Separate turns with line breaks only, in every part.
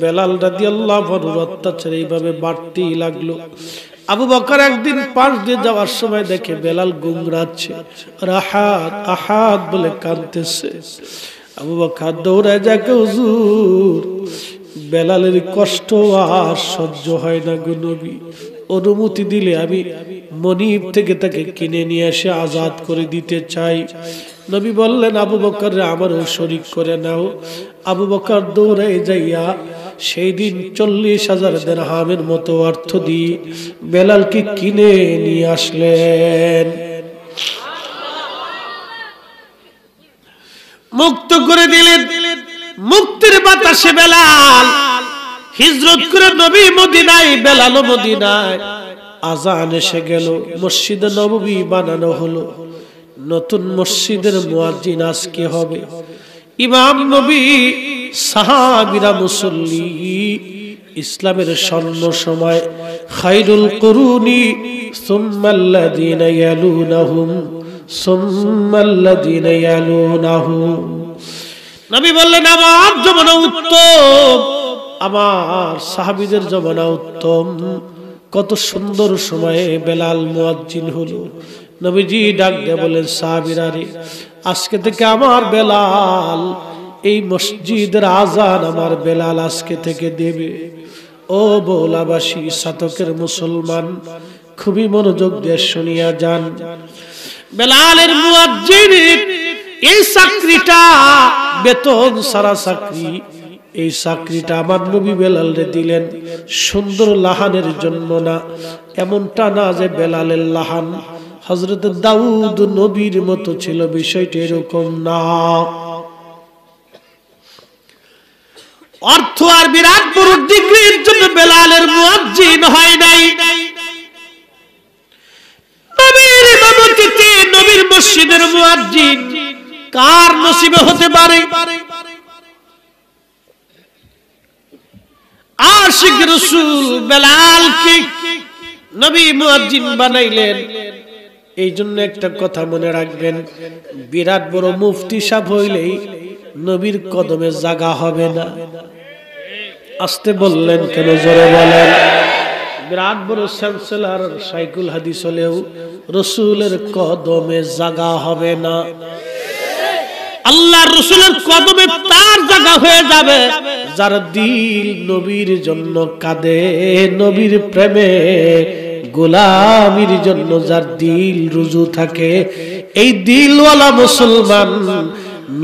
বেলাল রাদিয়াল্লাহু আনহুর অত্যাচার এইভাবে বাড়তেই লাগলো। আবু বকর একদিন পাশ দিয়ে যাওয়ার সময় দেখে বেলাল গুমরাচ্ছে, রাহাত আহাদ বলে কাঁদতেছে। আবু বকর দৌড়ায় যাকে, হুজুর বেলালের কষ্ট আর সহ্য হয় না গো নবী, অনুমতি দিলে আমি মনিব থেকে তাকে কিনে নিয়ে এসে আজাদ করে দিতে চাই। নবী বললেন, আবু বকর আমারও শরীক করে নাও। আবু বকর দৌড়ায় যাইয়া সেই দিন 40,000 দিরহামের মতো অর্থ দিয়ে বেলালকে কিনে নিয়ে আসলেন, মুক্ত করে দিলেন। মুক্তির বাতাসে বেলাল হিজরত করে নবী মদিনায়, বেলাল মদিনায়। আজান এসে গেল, মসজিদে নববী বানানো হলো। নতুন মসজিদের মুয়াজ্জিন আজকে হবে ইমাম নবী, সাহাবীরা মুসল্লি। ইসলামের স্বর্ণ সময়, খায়রুল কুরুনি সুম্মাল্লাযীনা ইয়ালুনাহুম সুম্মাল্লাযীনা ইয়ালুনাহুম। নবী বললেন, আমার জমানা উত্তম, আমার সাহাবীদের জমানা উত্তম। কত সুন্দর সময়ে বেলাল মুয়াজ্জিন হলো। নবীজি ডাক দিয়ে বলেন, সাহাবীরা রে, আজকে থেকে আমার বেলাল, এই মসজিদের আজান আমার বেলাল আজকে থেকে দেবে। ও বৌলাবাসী, সাতকের মুসলমান, খুবই মনোযোগ দিয়ে শুনিয়া যান। বেলালের মুয়াজ্জিনের এই চাকরিটা বেতন সারা চাকরি। এই চাকরিটা আমার নবী বেলালরে দিলেন সুন্দর লাহানের জন্য না, এমনটা না যে বেলালের লাহান হযরত দাউদ নবীর মতো ছিল, বিষয়টা এরকম না। অর্থ আর বিরাট বড় ডিগ্রির জন্য বেলালের মুয়াজ্জিন হয় নাই। নবীর ইমামতিতে নবীর মসজিদের মুয়াজ্জিন কার নসিবে হতে পারে? আশিক রাসূল বেলালকে নবী মুয়াজ্জিন বানাইলেন। এই জন্য একটা কথা মনে রাখবেন, বিরাট বড় মুফতি সাহেব হইলেই নবীর কদমে জায়গা হবে না। আস্তে বললেন কেন, জোরে বলেন। বিরাট বড় চ্যান্সেলর শাইখুল হাদিস হলেও রাসূলের কদমে জায়গা হবে না। আল্লাহর রাসূলের কদমে তার জায়গা হয়ে যাবে যার দিল নবীর জন্য কাঁদে, নবীর প্রেমে গোলামির জন্য যার দিল রুজু থাকে। এই দিলওয়ালা মুসলমান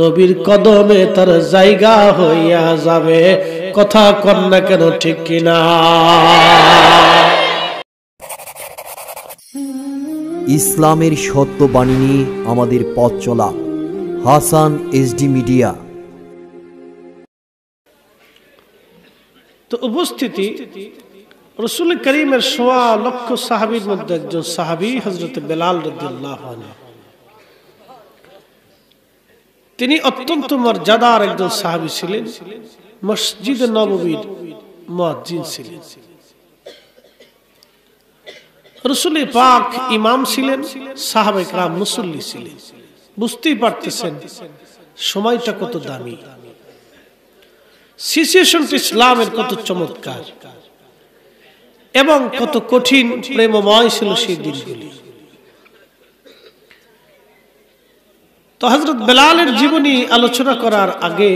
নবীর কদমে তার জায়গা হইয়া যাবে। কথা কন না কেন, ঠিক কিনা?
ইসলামের সত্য বাণী নিয়ে আমাদের পথ চলা। Hasan SD media.
তো উপস্থিতি, রাসূল করিমের ১.৫ লক্ষ সাহাবীর মধ্যে একজন সাহাবী হযরত বেলাল রাদিয়াল্লাহু আনহু। তিনি অত্যন্ত মর্যাদার একজন সাহাবী ছিলেন, মসজিদে নববীর মুয়াজ্জিন ছিলেন। রাসূল পাক ইমাম ছিলেন, সাহাবায়ে কেরাম মুসল্লি ছিলেন। বুঝতেই পারতেছেন সময়টা কত দামি, সিচুয়েশনটা ইসলামের কত চমৎকার এবং কত কঠিন প্রেমময় ছিল সেই দিনগুলি। তো হযরত বেলালের জীবনী আলোচনা করার আগে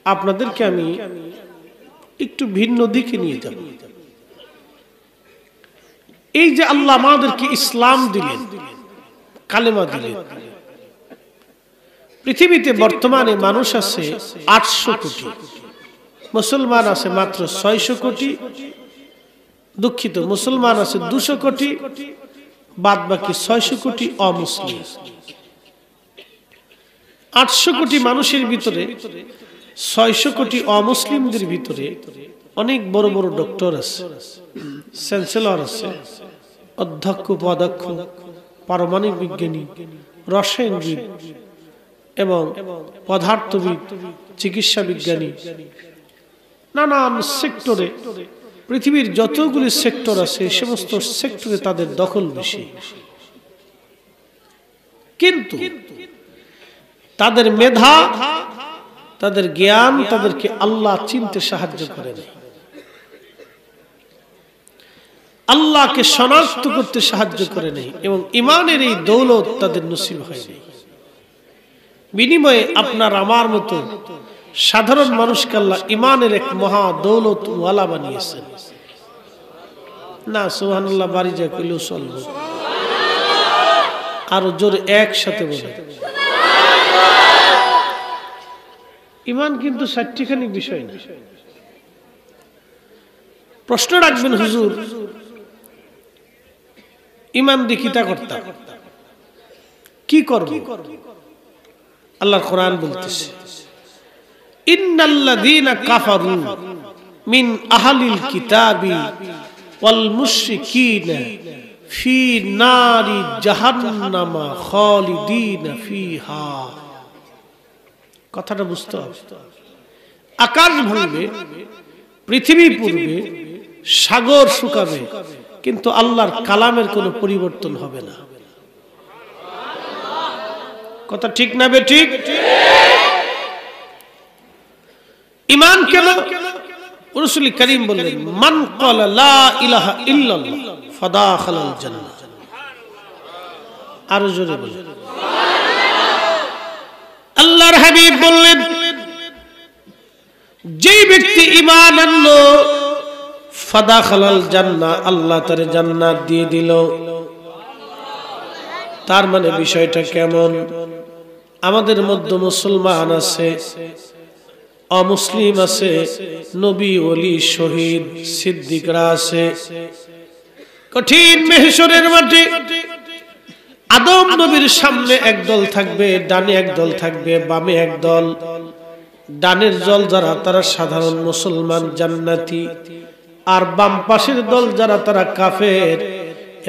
আপনাদেরকে আমি একটু ভিন্ন দিকে নিয়ে যাব। এই যে আল্লাহ আমাদেরকে ইসলাম দিলেন, কালেমা দিলেন, পৃথিবীতে বর্তমানে মানুষ আছে 800 কোটি, মুসলমান আছে মাত্র 600 কোটি। দুঃখিত, মুসলমান আছে 200 কোটি, বাদ বাকি 600 কোটি অমুসলিম। 800 কোটি মানুষের ভিতরে 600 কোটি অমুসলিমদের ভিতরে অনেক বড় বড় ডক্টর আছে, চ্যান্সেলর আছে, অধ্যক্ষ, উপাধ্যক্ষ, পারমাণবিক বিজ্ঞানী, রসায়নবিদ এবং পদার্থবিদ, চিকিৎসা বিজ্ঞানী, নানান সেক্টরে, পৃথিবীর যতগুলি সেক্টর আছে এই সমস্ত সেক্টরে তাদের দখল বেশি। কিন্তু তাদের মেধা তাদের জ্ঞান তাদেরকে আল্লাহ চিনতে সাহায্য করে না, আল্লাহকে শনাক্ত করতে সাহায্য করে নাই, এবং ইমানের এই দৌলত তাদের নসিব হয়নি। বিনিময়ে আপনার আমার মতো সাধারণ মানুষকে আল্লাহ ইমানের এক মহা দৌলত ওয়ালা বানিয়েছেন। না সুবহানাল্লাহ বাড়ি যা কইলেও চলবে, আরো জোরে একসাথে বলে। ইমান কিন্তু চারটিখানি বিষয় না। প্রশ্ন রাখবেন, হুজুর ইমান দিয়ে কিতা করতাম, কি করব? আল্লাহর কোরআন বলতেছে, ইন্নাল্লাযীনা কাফারু মিন আহলিল কিতাবি ওয়াল মুশরিকিনা ফি নারি জাহান্নাম খালিদিনা ফিহা। কথাটা বুঝতে হবে। আকাশ ভাঙবে, পৃথিবী পুড়বে, সাগর শুকাবে, কিন্তু আল্লাহর কালামের কোনো পরিবর্তন হবে না। কথা ঠিক না বে ঠিক? ঈমান কেন? রাসূল করিম বললেন, মান ক্বালা লা ইলাহা ইল্লাল্লাহ ফাদাখালাল জান্নাহ। আরো জোরে বলেন। আল্লাহর হাবিব বললেন, যে ব্যক্তি ঈমান আনলো ফাদাখালাল জান্নাহ, আল্লাহ তারে জান্নাত দিয়ে দিল। তার মানে বিষয়টা কেমন? আমাদের মধ্যে মুসলমান আছে, অমুসলিম আছে, নবী ওলি শহীদ সিদ্দিকরা আছে। কঠিন মেহশরের মাঠে আদম নবীর সামনে একদল থাকবে, ডানে একদল থাকবে, বামে একদল। ডানের দল যারা, তারা সাধারণ মুসলমান জান্নাতি, আর বাম পাশের দল যারা, তারা কাফের,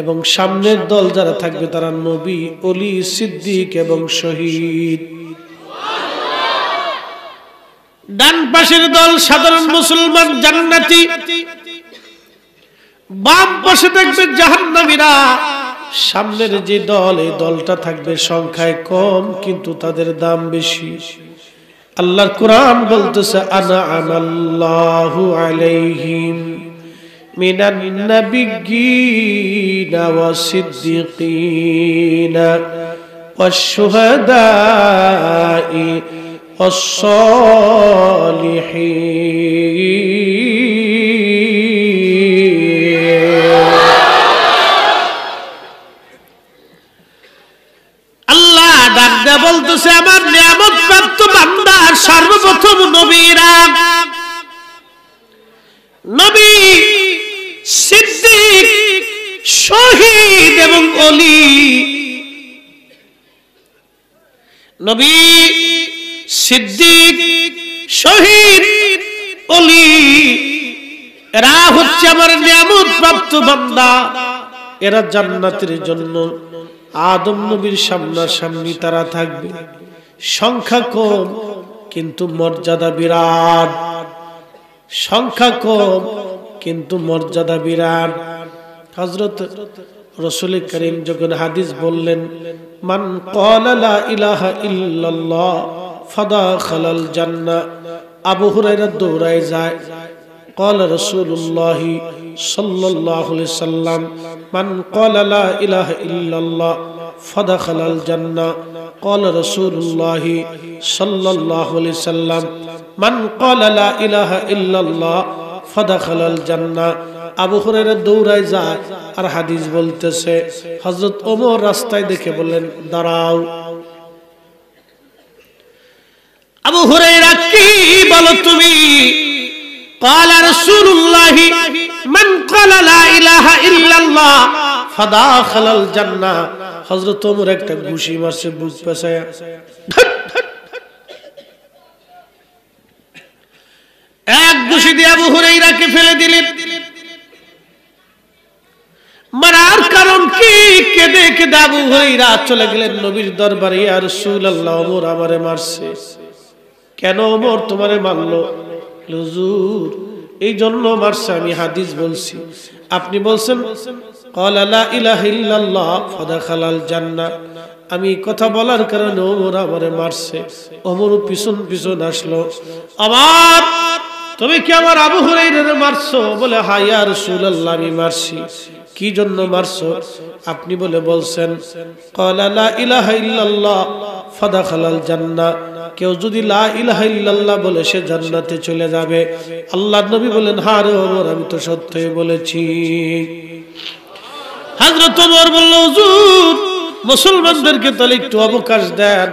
এবং সামনের দল যারা থাকবে তারা নবী ওলি সিদ্দিক এবং শহীদ। ডান পাশের দল সাধারণ মুসলমান জান্নাতি, বাম পাশে থাকবে জাহান্নামীরা। সামনের যে দল, এই দলটা থাকবে সংখ্যায় কম, কিন্তু তাদের দাম বেশি। আল্লাহর কোরআন বলতেছে, আনা আনাল্লাহু আলাইহিম মিনান নাবিয়্যিনা ওয়াস-সিদ্দীকিনা ওয়াশ-শুহাদা'i ওয়াস-সালিহিন। আল্লাহ ডাকতে বলতেছে, আমার নিয়ামত প্রাপ্ত বান্দার সর্বপ্রথম নবীরা, নবী, সিদ্দিক, শহীদ এবং ওলি। নবী, সিদ্দিক, শহীদ, ওলি, এরা হচ্ছে আমার নিয়ামত প্রাপ্ত বান্দা। এরা জান্নাতের জন্য আদম নবীর সামনাসামনি তারা থাকবে। সংখ্যা কম, কিন্তু মর্যাদা বিরাট। সংখ্যা কম, কিন্তু মর্যাদা বিরাট। হযরত রাসূল করিম যখন হাদিস বললেন, মান ক্বালা লা ইলাহা ইল্লাল্লাহ ফাদাখালাল জান্নাহ, আবু হুরায়রা দৌড়ায় যায়, ক্বালা রাসূলুল্লাহ সাল্লাল্লাহু আলাইহি সাল্লাম, মান ক্বালা লা ইলাহা ইল্লাল্লাহ ফাদাখালাল জান্নাহ, ক্বালা রাসূলুল্লাহ সাল্লাল্লাহু আলাইহি সাল্লাম, মান ক্বালা লা ইলাহা ইল্লাল্লাহ ফাদাখালাল জান্নাহ। আবু হুরায়রা দৌড়ায় যায় আর হাদিস বলতেছে, হযরত ওমর রাস্তায় দেখে বললেন, দাঁড়াও। আবু হুরায়রা, কি বলো তুমি? ক্বালা রাসূলুল্লাহ মান ক্বালা লা ইলাহা ইল্লাল্লাহ ফাদাখালাল জান্নাহ। হযরত ওমর একটা ঘুষি মারছে বুক পেছায়া, এক ঘুষি দিয়ে আবু হুরায়রাকে ফেলে দিলেন। মারার কারণ কি? কেঁদে কেঁদে আবু হুরায়রা চলে গেলেন নবীর দরবারে, ইয়া রাসূলুল্লাহ, ওমর আমারে মারছে। কেন ওমর তোমারে মারলো? হুজুর, এই জন্য মারছে, আমি হাদিস বলছি, আপনি বলছেন ক্বালা লা ইলাহা ইল্লাল্লাহ ফাদাখালাল জান্নাহ, আমি কথা বলার কারণে ওমর আমারে মারছে। ওমর পিছন পিছন আসলো, আবার তুমি কি আমার আবু হুরায়রারে মারছো? বলে হ্যাঁ ইয়া রাসূলুল্লাহ আমি মারছি। কি জন্য মারছো? আপনি বলে বলছেন ক্বালা লা ইলাহা ইল্লাল্লাহ ফাদাখালাল জান্নাহ, কেউ যদি লা ইলাহা ইল্লাল্লাহ বলে সে জান্নাতে চলে যাবে। আল্লাহর নবী বলেন হ্যাঁ রে ওমর আমি তো সত্যই বলেছি। হযরত ওমর বলল হুজুর মুসলমানদেরকে তাহলে একটু অবকাশ দেন,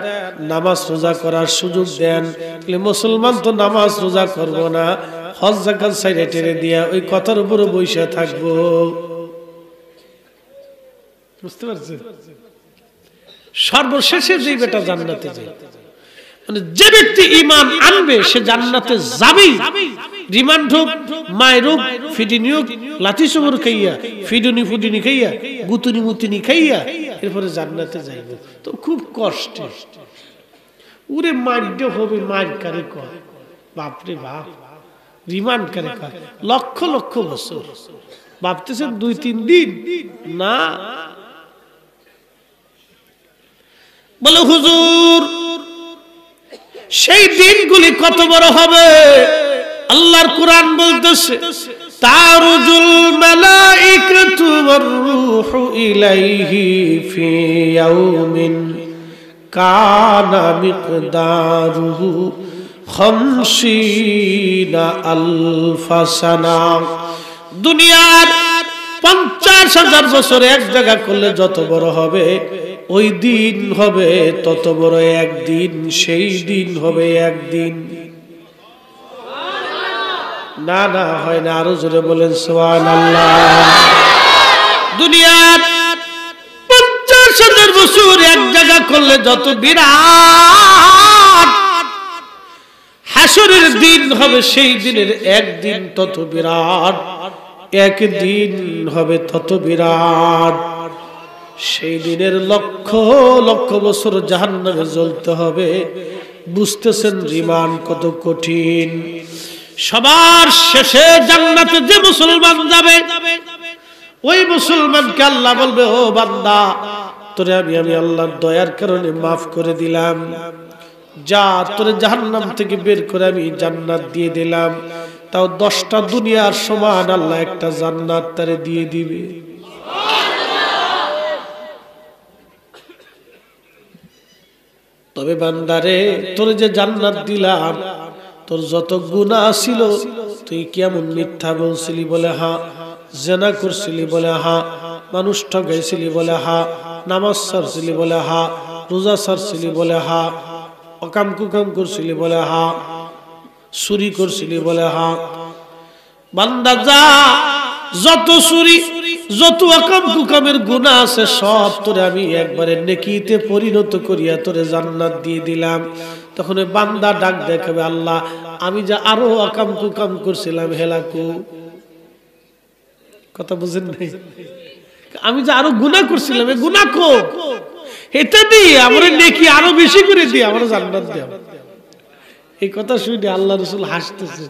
নামাজ রোজা করার সুযোগ দেন। তাহলে মুসলমান তো নামাজ রোজা করবো না, হজ যাকাত সাইডে টেনে দিয়া ওই কথার উপরে বসে থাকবো। বুঝতে পারছেন? সর্বশেষে যে বেটা জান্নাতে যায়, মানে যে ব্যক্তি ঈমান আনবে সে জান্নাতে যাবেই। রিমান্ড হোক, মায়ের হোক, ফিডিনি হোক, লাথি চোবর খাইয়া, ফিডুনি ফুডিনি খাইয়া, গুতুনি মুতুনি খাইয়া এরপরে জান্নাতে যাইব। তো খুব কষ্ট, উরে মারতে হবে, মার কারে কর, বাপরে বাপ, রিমান্ড কারে কর, লক্ষ লক্ষ বছর ভাবতেছেন 2-3 দিন না। বলে হুজুর সেই দিনগুলি কত বড় হবে? আল্লাহর কোরআন বলতেছে তারুজুল মালাইকাতু ওয়ার রূহু ইলাইহি ফি ইয়াউমিন কানা মিকদারুহু 50,000 সানা। দুনিয়ার 50,000 বছর এক জায়গা করলে যত বড় হবে ওই দিন হবে তত বড় একদিন, সেই দিন হবে একদিন। না না হয় না, আরো জোরে বলেন সুবহানাল্লাহ। দুনিয়ার 50,000 বছর এক জায়গা করলে যত বিরাট, হাসরের দিন হবে সেই দিনের একদিন তত বিরাট, একদিন হবে তত বিরাট। সেই দিনের লক্ষ লক্ষ বছর জাহান্নামে জ্বলতে হবে। বুঝতেছেন রিমান্ড কত কঠিন। সবার শেষে জান্নাতে যে মুসলমান যাবে ওই মুসলমানকে আল্লাহ বলবে ও বান্দা তোরে আমি আল্লাহর দয়ার কারণে মাফ করে দিলাম, যা তোরে জাহান্নাম থেকে বের করে আমি জান্নাত দিয়ে দিলাম। তাও 10টা দুনিয়ার সমান আল্লাহ একটা জান্নাত তারে দিয়ে দিবে। তবে বান্দারে তোর যে জান্নাত দিলাম, তোর যত গুনাহ ছিল, তুই কেমন মিথ্যা বলছিলি বলে হ্যাঁ, জেনা করছিলি বলে হ্যাঁ, মানুষ ঠকাইছিলি বলে হ্যাঁ, নামাজ ছাড়ছিলি বলে হ্যাঁ, রোজা ছাড়ছিলি বলে হ্যাঁ, অকাম কুকাম করছিলি বলে হ্যাঁ, চুরি করছিলি বলে হ্যাঁ। বান্দা যা, যত চুরি যত অকাম কুকামের গুনাহ আছে সব তোরে আমি একবারে নেকিতে পরিণত করিয়া তোরে জান্নাত দিয়ে দিলাম। তখন বান্দা ডাক দেখাবে আল্লাহ আমি যা আরো অকাম কুকাম করছিলাম হেলাকু, কথা বুঝেন নাই, আমি যা আরো গুনাহ করছিলাম এই গুনাহ কো, এটা দিয়ে আমার নেকি আরো বেশি করে দিয়ে আমার জান্নাত দাও। এই কথা শুনে আল্লাহ রাসূল হাসতেছে,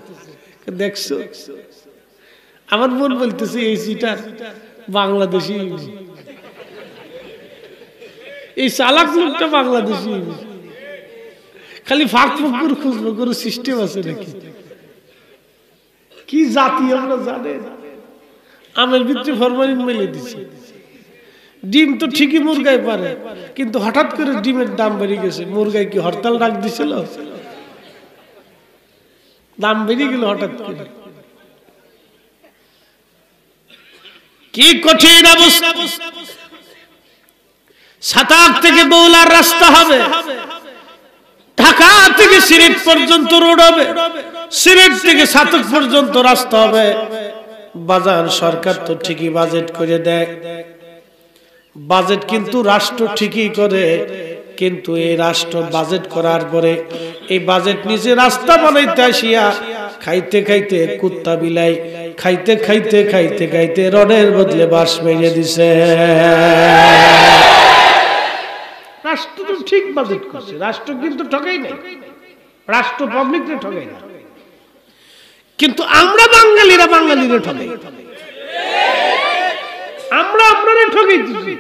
দেখছো আমার মন বলতেছে এই সিটার বাংলাদেশি, এই চালাক লোকটা বাংলাদেশি, খালি ফাঁক ফুকুর খুঁজবো কোনো সিস্টেম আছে নাকি? কি জাতি আমরা জানেন? আমের ভিতরে ফরমালিন মেলে দিছে। ডিম তো ঠিকই মুরগায় পারে, কিন্তু হঠাৎ করে ডিমের দাম বেড়ে গেছে। মুরগায় কি হরতাল ডাক দিছিল? দাম বেড়ে গেল হঠাৎ করে। কি কঠিন অবস্থা! সাতাক থেকে বৌলার রাস্তা হবে, ঢাকা থেকে সিলেট পর্যন্ত রোড হবে, সিলেট থেকে সাতক পর্যন্ত রাস্তা হবে। বাজার সরকার তো ঠিকই বাজেট করে দেয়, বাজেট কিন্তু রাষ্ট্র ঠিকই করে, কিন্তু এই রাষ্ট্র বাজেট করার পরে এই বাজেট নিচে রাস্তা বানাইতে আসিয়া খাইতে খাইতে কুত্তা বিলাই খাইতে খাইতে খাইতে খাইতে রডের বদলে বাঁশ মেরে দিছে। রাষ্ট্র তো ঠিক বাজেট করছে, রাষ্ট্র কিন্তু ঠকাই নাই, রাষ্ট্র পাবলিককে ঠকাই না, কিন্তু আমরা বাঙালিরা ঠকাই, আমরা আপনারা ঠকাই দিচ্ছি।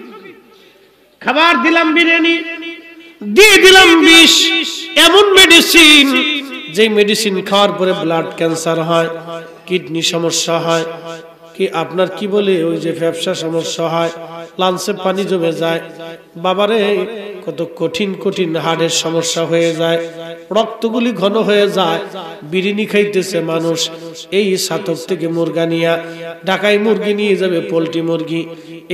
খাবার দিলাম বিরিয়ানি, দিয়ে দিলাম বিষ, এমন মেডিসিন যে মেডিসিন খাওয়ার পরে ব্লাড ক্যান্সার হয়, কিডনি সমস্যা হয়, কি আপনার কি বলে ওই যে ব্যবসা সমস্যা হয়, লাঞ্চে পানি জমে যায়, বাবারে কত কঠিন কঠিন হাড়ের সমস্যা হয়ে যায়, রক্তগুলি ঘন হয়ে যায়। বিরিয়ানি খাইতেছে মানুষ, এই সাতক থেকে মুরগা নিয়ে ঢাকায় মুরগি নিয়ে যাবে, পোল্ট্রি মুরগি,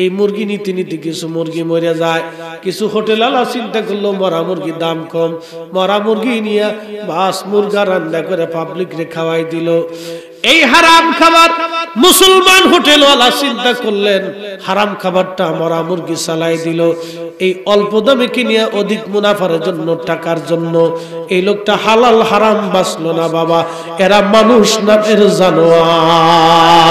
এই মুরগি নিতে নিতে কিছু মুরগি মরে যায়। কিছু হোটেল আলা চিন্তা করলো মরা মুরগির দাম কম, মরা মুরগি নিয়ে বাস মুরগা রান্না করে পাবলিক রে খাওয়াই দিল। এই হারাম খাবার মুসলমান হোটেলওয়ালা চিন্তা করলেন, হারাম খাবারটা মরা মুরগি চালাই দিল। এই অল্প দামে কিনে অধিক মুনাফার জন্য, টাকার জন্য এই লোকটা হালাল হারাম বাঁচলো না বাবা। এরা মানুষ নামের জানোয়ার।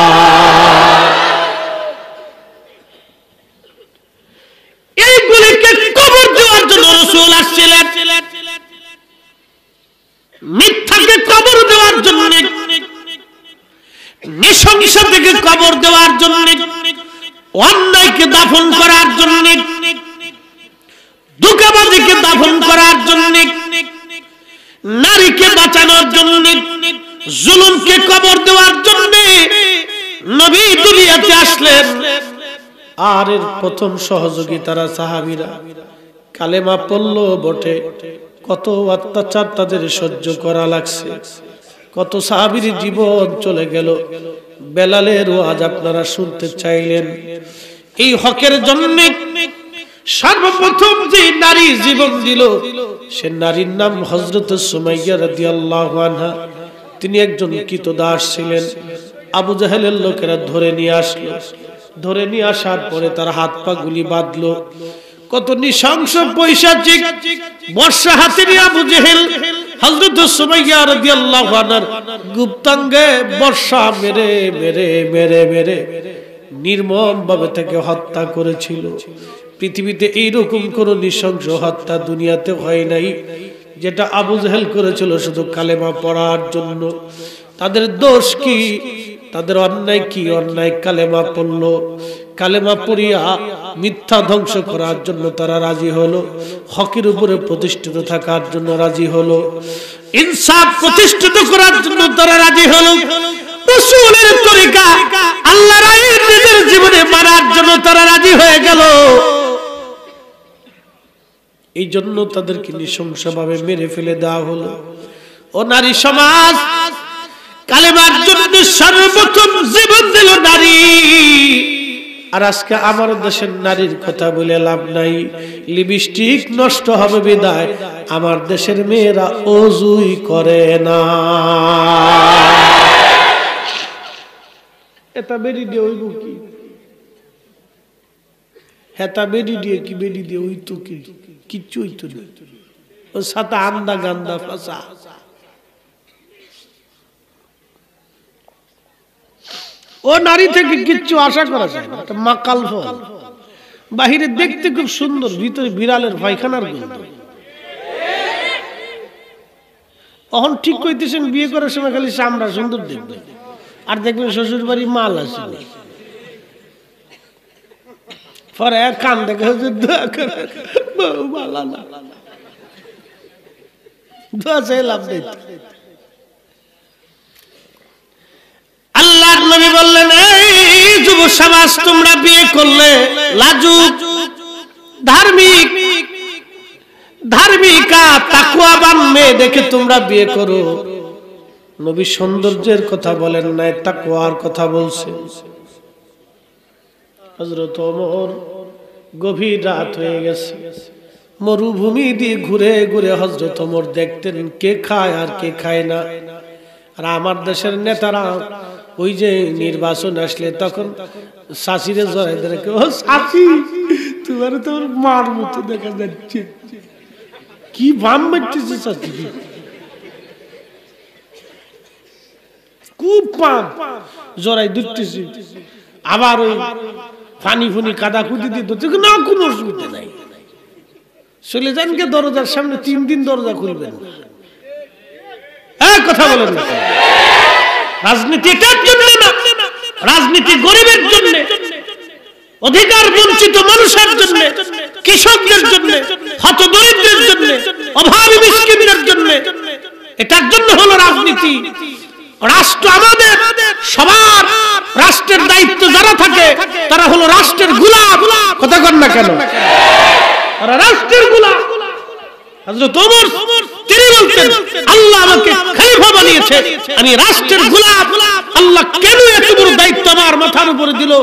এইগুলিকে কবর দেওয়ার জন্য রাসূল আসছিলেন, মিথ্যাকে কবর দেওয়ার জন্য, নৃশংসতাকে কবর দেওয়ার জন্য, অন্যায়কে দাফন করার জন্য, ধোঁকাবাজিকে দাফন করার জন্য, নারীকে বাঁচানোর জন্য, জুলুমকে কবর দেওয়ার জন্য নবী দুনিয়াতে আসলেন। আর এর প্রথম সহযোগী তারা সাহাবীরা। কালেমা পড়লো বটে, কত অত্যাচার তাদের সহ্য করা লাগছে, কত সাহাবীর জীবন চলে গেল। বেলালের ওয়াজ আপনারা শুনতে চাইলেন। এই হকের জন্য সর্বপ্রথম যে নারী জীবন দিল, সে নারীর নাম হযরত সুমাইয়া রাদিয়াল্লাহু আনহা। তিনি একজন কৃতদাস ছিলেন। আবু জাহেলের লোকেরা ধরে নিয়ে আসলো, ধরে নিয়ে আসার পরে তার হাত পা গুলি বাঁধলো। কত নৃশংস পৈশাচিক বর্ষা হাতে নিয়ে আবু জেহেল হযরত সুমাইয়া রাদিয়াল্লাহু আনহার গুপ্তাঙ্গে বর্ষা মেরে মেরে মেরে মেরে নির্মম ভাবে তাকে হত্যা করেছিল। পৃথিবীতে এইরকম কোন নৃশংস হত্যা দুনিয়াতে হয় নাই যেটা আবু জেহেল করেছিল শুধু কালেমা পড়ার জন্য। তাদের দোষ কি, তাদের অন্যায় কি? অন্যায় কালেমা পড়লো, কালেমা পড়িয়া মিথ্যা ধ্বংস করার জন্য তারা রাজি হলো, হকের উপরে প্রতিষ্ঠিত থাকার জন্য রাজি হলো, ইনসাফ প্রতিষ্ঠিত করার জন্য তারা রাজি হলো, রাসূলের তরিকা আল্লাহর আইন নিজের জীবনে মানার জন্য তারা রাজি হয়ে গেল। এই জন্য তাদেরকে নৃশংসভাবে মেরে ফেলে দেওয়া হলো। ও নারী সমাজ, কালেমার জন্য সর্বপ্রথম জীবন দিল নারী। আর আজকে আমার দেশের নারীর কথা বলে লাভ নাই, লিপস্টিক নষ্ট হবে বিদায় আমার দেশের মেয়েরা ওযুই করে না। এটা বেরি দিয়ে ওই কি, হেতা বেরি দিয়ে কি, বেরি দিয়ে ওই তো কি, কিচ্ছু হইতো না। ও সাতা আন্দা গান্দা ফাঁসা। ও নারী থেকে কিচ্ছু আশা করা যায় না, একটা মাকাল ফল। বাহিরে দেখতে খুব সুন্দর, ভিতরে বিড়ালের পায়খানার গন্ধ। এখন ঠিক কইতেছেন বিয়ে করার সময় খালি চামড়া সুন্দর দেখবে, আর দেখবেন শ্বশুর বাড়ি মাল আসেনি। পরে কান দেখে দোয়া করে বউ ভালো না, দোয়া চাই লাভ নেই। আল্লাহর নবী বললেন, এই যুব সমাজ তোমরা বিয়ে করলে লাজুক, ধার্মিক, ধার্মিকা তাকওয়াবান মেয়ে দেখে তোমরা বিয়ে করো। নবী সৌন্দর্যের কথা বলেন নাই, তাকওয়ার কথা বলছেন। হযরত ওমর গভীর রাত হয়ে গেছে, মরুভূমি দিয়ে ঘুরে ঘুরে হযরত ওমর দেখতেন কে খায় আর কে খায় না। আর আমার দেশের নেতারা ওই যে নির্বাচন আসলে তখন শাশিরে জড়াই ধরে, ও শাশি তোমার তো মার মতো দেখা যাচ্ছে, কি বাম মারতেছে শাশি, খুব পাম জড়াই ধরতেছে। আবার ওই পানি ফুনি কাদা কুদি দিতে না, কোনো অসুবিধা নাই, চলে যান কে দরজার সামনে 3 দিন দরজা খুলবেন। কথা বলেন না, রাজনীতি এটার জন্য না, রাজনীতি গরিবের জন্য, অধিকার বঞ্চিত মানুষের জন্য, কৃষকদের জন্য, হতদরিদ্রের জন্য, অভাবী মিসকিনদের জন্য। এটার জন্য হলো রাজনীতি। রাষ্ট্র আমাদের সবার, রাষ্ট্রের দায়িত্ব যারা থাকে তারা হলো রাষ্ট্রের গোলাম। কথা কন না কেন? তারা রাষ্ট্রের গোলাম। হযরত ওমর তিনি বলতেন, আল্লাহ আমাকে খলিফা বানিয়েছে, আমি রাষ্ট্রের গোলাম। আল্লাহ কেন এত বড় দায়িত্ব আমার মাথার উপরে দিল?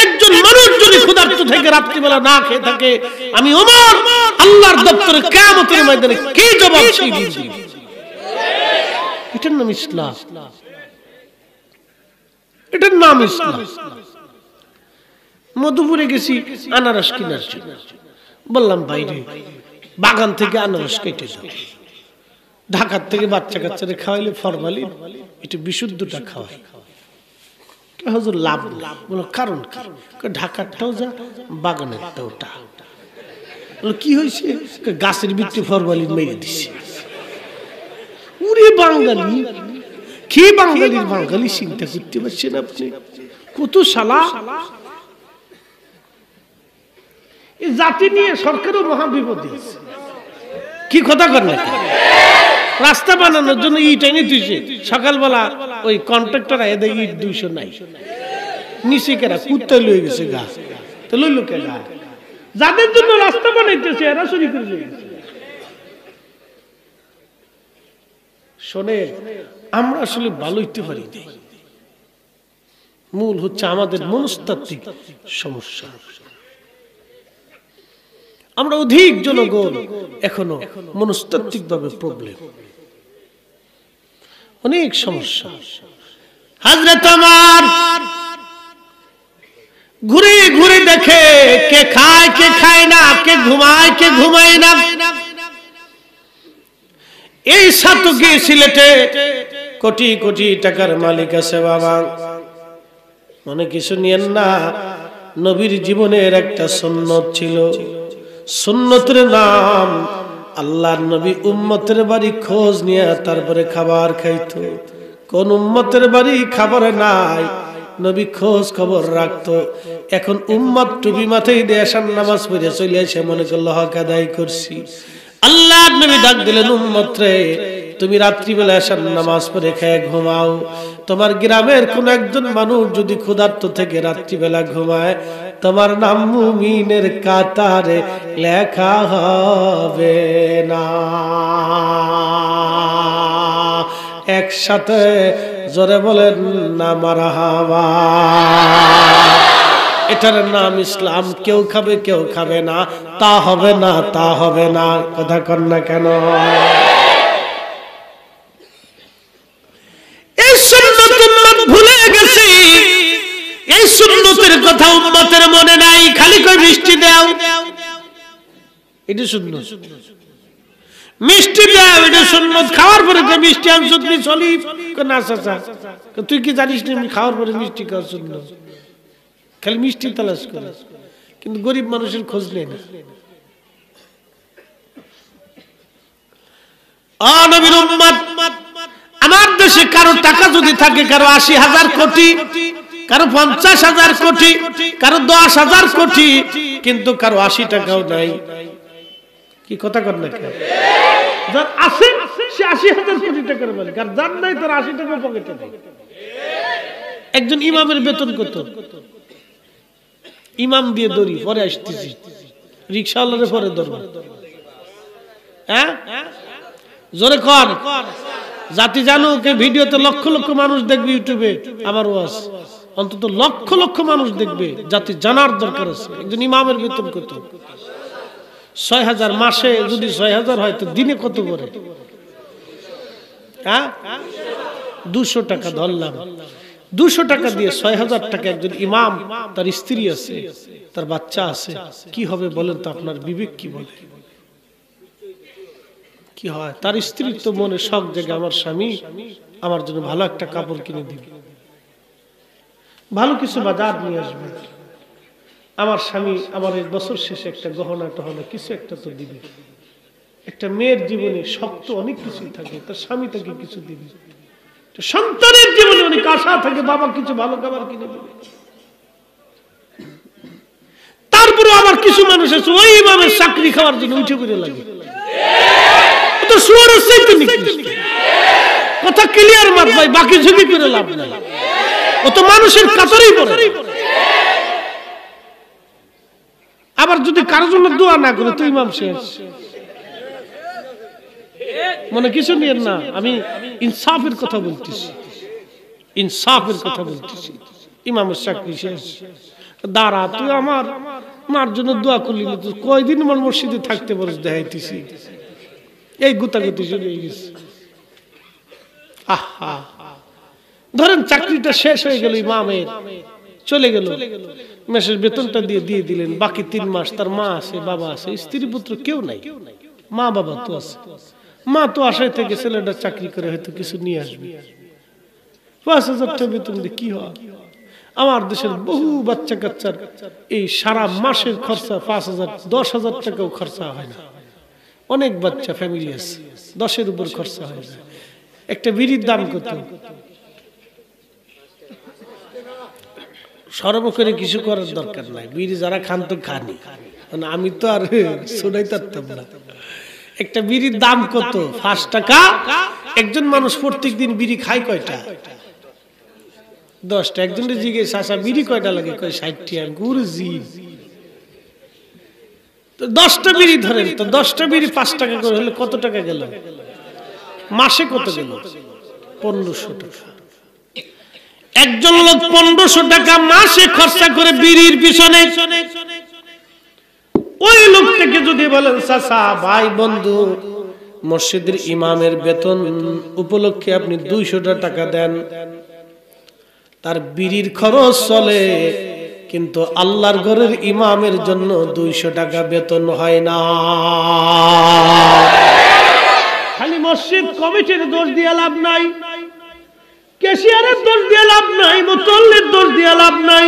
একজন মানুষ যদি ক্ষুধার্ত থেকে রাত্রিবেলা না খেয়ে থাকে, আমি ওমর আল্লাহর দপ্তরে কিয়ামতের ময়দানে কি জবাব দিব? এটার নাম ইসলাম। এটার নাম ইসলাম। মধুপুরে গেছি আনারস কেনার জন্য, বললাম বাইরে বাগান থেকে আনারস কেটে যাও, ঢাকার থেকে বাচ্চা কাচ্চারে খাওয়াইলে ফরমালিন, এটা বিশুদ্ধটা খাওয়াই, হুজুর লাভ বলো কারণ কি? ঢাকারটাও যা বাগানেরটাও টা। কি হয়েছে? গাছের ভিতরে ফরমালিন মেরে দিছে। উরে বাঙালি, কি বাঙালির বাঙালি চিন্তা করতে পারছেন আপনি? কত শালা! এই জাতি নিয়ে সরকারও মহা বিপদে আছে। কি কথা করেন? রাস্তা বানানোর জন্য ইট এনে দিয়েছে, সকালবেলা ওই কন্ট্রাক্টর এদে ইট 200 নাই, নিচে কেরা কুত্তা লয়ে গেছে গা, তো লইল কে গা? যাদের জন্য রাস্তা বানাইতেছে এরা চুরি করে লয়ে গেছে। শোনে, আমরা আসলে ভালো হইতে পারি না। মূল হচ্ছে আমাদের মনস্তাত্ত্বিক সমস্যা। আমরা অধিক জনগণ এখনো মনস্তাত্ত্বিক ভাবে প্রবলেম, অনেক সমস্যা। হযরত ওমর ঘুরে ঘুরে দেখে কে খায় কে খায় না, কে ঘুমায় কে ঘুমায় না। এই সাতকে সিলেটে কোটি কোটি টাকার মালিক আছে বাবা, মনে কিছু নিয়েন না। নবীর জীবনের একটা সুন্নত ছিল, সুন্নতের নাম আল্লাহর নবী উম্মতের বাড়ি খোঁজ নিয়ে তারপরে খাবার খাইতো। কোন উম্মতের বাড়ি খাবার নাই, নবী খোঁজ খবর রাখতো। এখন উম্মত টুপি মাথায় দিয়ে আসার নামাজ পড়ে চলে আসে, মনে করলো হক আদায় করছি। আল্লাহর নবী ডাক দিলেন, উম্মত রে, তুমি রাত্রিবেলা আসার নামাজ পড়ে খেয়ে ঘুমাও। তোমার গ্রামের কোন একজন মানুষ যদি ক্ষুধার্ত থেকে রাত্রিবেলা ঘুমায়, তোমার নাম মুমিনের কাতারে লেখা হবে না। একসাথে জোরে বলেন না মারহাবা। এটার নাম ইসলাম। কেউ খাবে কেউ খাবে না, তা হবে না, তা হবে না। কথা কন না কেন? এই সুন্নত উম্মত ভুলে গেছে, এই সুন্নতের কথা উম্মতের মনে নাই। খালি কই মিষ্টি দাও, এটা সুন্নত। মিষ্টি দাও, এটা সুন্নত। খাওয়ার পরে কই মিষ্টি আনছো তুমি চলি না চাচা, তুই কি জানিস না আমি খাওয়ার পরে মিষ্টি খাওয়া সুন্নত? খালি মিষ্টি তালাশ করে, কিন্তু গরিব মানুষের খোঁজ নেই না। নবীর উম্মত, আমার দেশে কারো টাকা যদি থাকে, কারো 80,000 কোটি, কারো 50,000 কোটি, কারো 10,000 কোটি, কিন্তু কারো 80 টাকাও নাই। কি কথা কর না? যার আছে সে 80,000 কোটি টাকার মালিক, আর যার নাই তার 80 টাকা পকেটে নেই। একজন ইমামের বেতন কত? ইমাম দিয়ে দড়ি, পরে আসতেছি রিক্সাওয়ালারে পরে ধরবো। হ্যাঁ, জোরে কর। জাতি জানুক, ভিডিওতে লক্ষ লক্ষ মানুষ দেখবে, ইউটিউবে আমার ওয়াজ অন্তত লক্ষ লক্ষ মানুষ দেখবে। জাতি জানার দরকার আছে একজন ইমামের বেতন কত। 6,000 মাসে যদি 6,000 হয় তো দিনে কত করে? হ্যাঁ, 200 টাকা ধরলাম। 200 টাকা দিয়ে 6,000 টাকা একজন ইমাম, তার স্ত্রী আছে, তার বাচ্চা আছে, কি হবে বলেন তো? আপনার বিবেক কি বলে? কি হয়? তার স্ত্রীর তো মনে শখ জাগে, আমার স্বামী আমার জন্য ভালো একটা কাপড় কিনে দিবে, ভালো কিছু বাজার নিয়ে আসবে, আমার স্বামী আমার এই বছর শেষে একটা গহনা টহনা কিছু একটা তো দিবে। একটা মেয়ের জীবনে শখ তো অনেক কিছুই থাকে, তার স্বামী তাকে কিছু দিবে। সন্তানের জীবনে অনেক আশা থাকে, বাবা কিছু ভালো খাবার কিনে দেবে। তারপরে আবার কিছু মানুষ আছে ওই ইমামের চাকরি খাওয়ার জন্য উঠে পড়ে লাগে। তো শুয়োরের চাইতে নিকৃষ্ট। কথা ক্লিয়ার মাত ভাই, বাকি ঝুঁকি করে লাভ নাই। ও তো মানুষের কাতারেই পড়ে। আবার যদি কারোর জন্য দোয়া না করে তো ইমাম শেষ। মনে কিছু নিয়ে না, আমি ইনসাফের কথা বলতেছি, ইনসাফের কথা বলতেছি। ইমামের চাকরি শেষ, দাঁড়া তুই আমার মার জন্য দোয়া করলি না, তুই কয়দিন আমার মসজিদে থাকতে পারিস দেখাইতেছি। এই গুতাগুতি শুরু হয়ে গেছে। আহা, ধরেন চাকরিটা শেষ হয়ে গেল, ইমামের চলে গেল, মাসের বেতনটা দিয়ে দিলেন, বাকি 3 মাস তার মা আছে, বাবা আছে, স্ত্রী পুত্র কেউ নাই, মা বাবা তো আছে। মা তো আশায় থেকে ছেলেটা চাকরি করে হয়তো কিছু নিয়ে আসবে। 5,000 টাকা বেতন দিয়ে কি হয়? আমার দেশের বহু বাচ্চা কাচ্চার এই সারা মাসের খরচা 5,000 10,000 টাকাও খরচা হয় না। অনেক বাচ্চা ফ্যামিলি আছে 10-এর উপর খরচা হয়ে যায়। একটা বিড়ির দাম কত? সর্ব করে কিছু করার দরকার নাই, বিড়ি যারা খান তো খানি, মানে আমি তো আর শোনাই পারতাম না। একটা বিড়ির দাম কত? 5 টাকা। একজন মানুষ প্রত্যেক দিন বিড়ি খায় কয়টা? 10টা। একজনের জিজ্ঞেস আসা বিড়ি কয়টা লাগে? কয় 60 টাকা। গুরুজি, তো 10টা বিড়ি ধরেন, তো 10টা বিড়ি 5 টাকা করে হলে কত টাকা গেল? মাসে কত গেল? 1500 টাকা। একজন লোক 1500 টাকা মাসে খরচা করে বিড়ির পিছনে। ওই লোকটাকে যদি বলেন চাচা, ভাই, বন্ধু, মসজিদের ইমামের বেতন উপলক্ষে আপনি 200 টাকা দেন, তার বিড়ির খরচ চলে, কিন্তু আল্লাহর ঘরের ইমামের জন্য 200 টাকা বেতন হয় না। খালি মসজিদ কমিটির দোষ দিয়ে লাভ নাই, ক্যাশিয়ারের দোষ দিয়ে লাভ নাই, মুতল্লির দোষ দিয়ে লাভ নাই।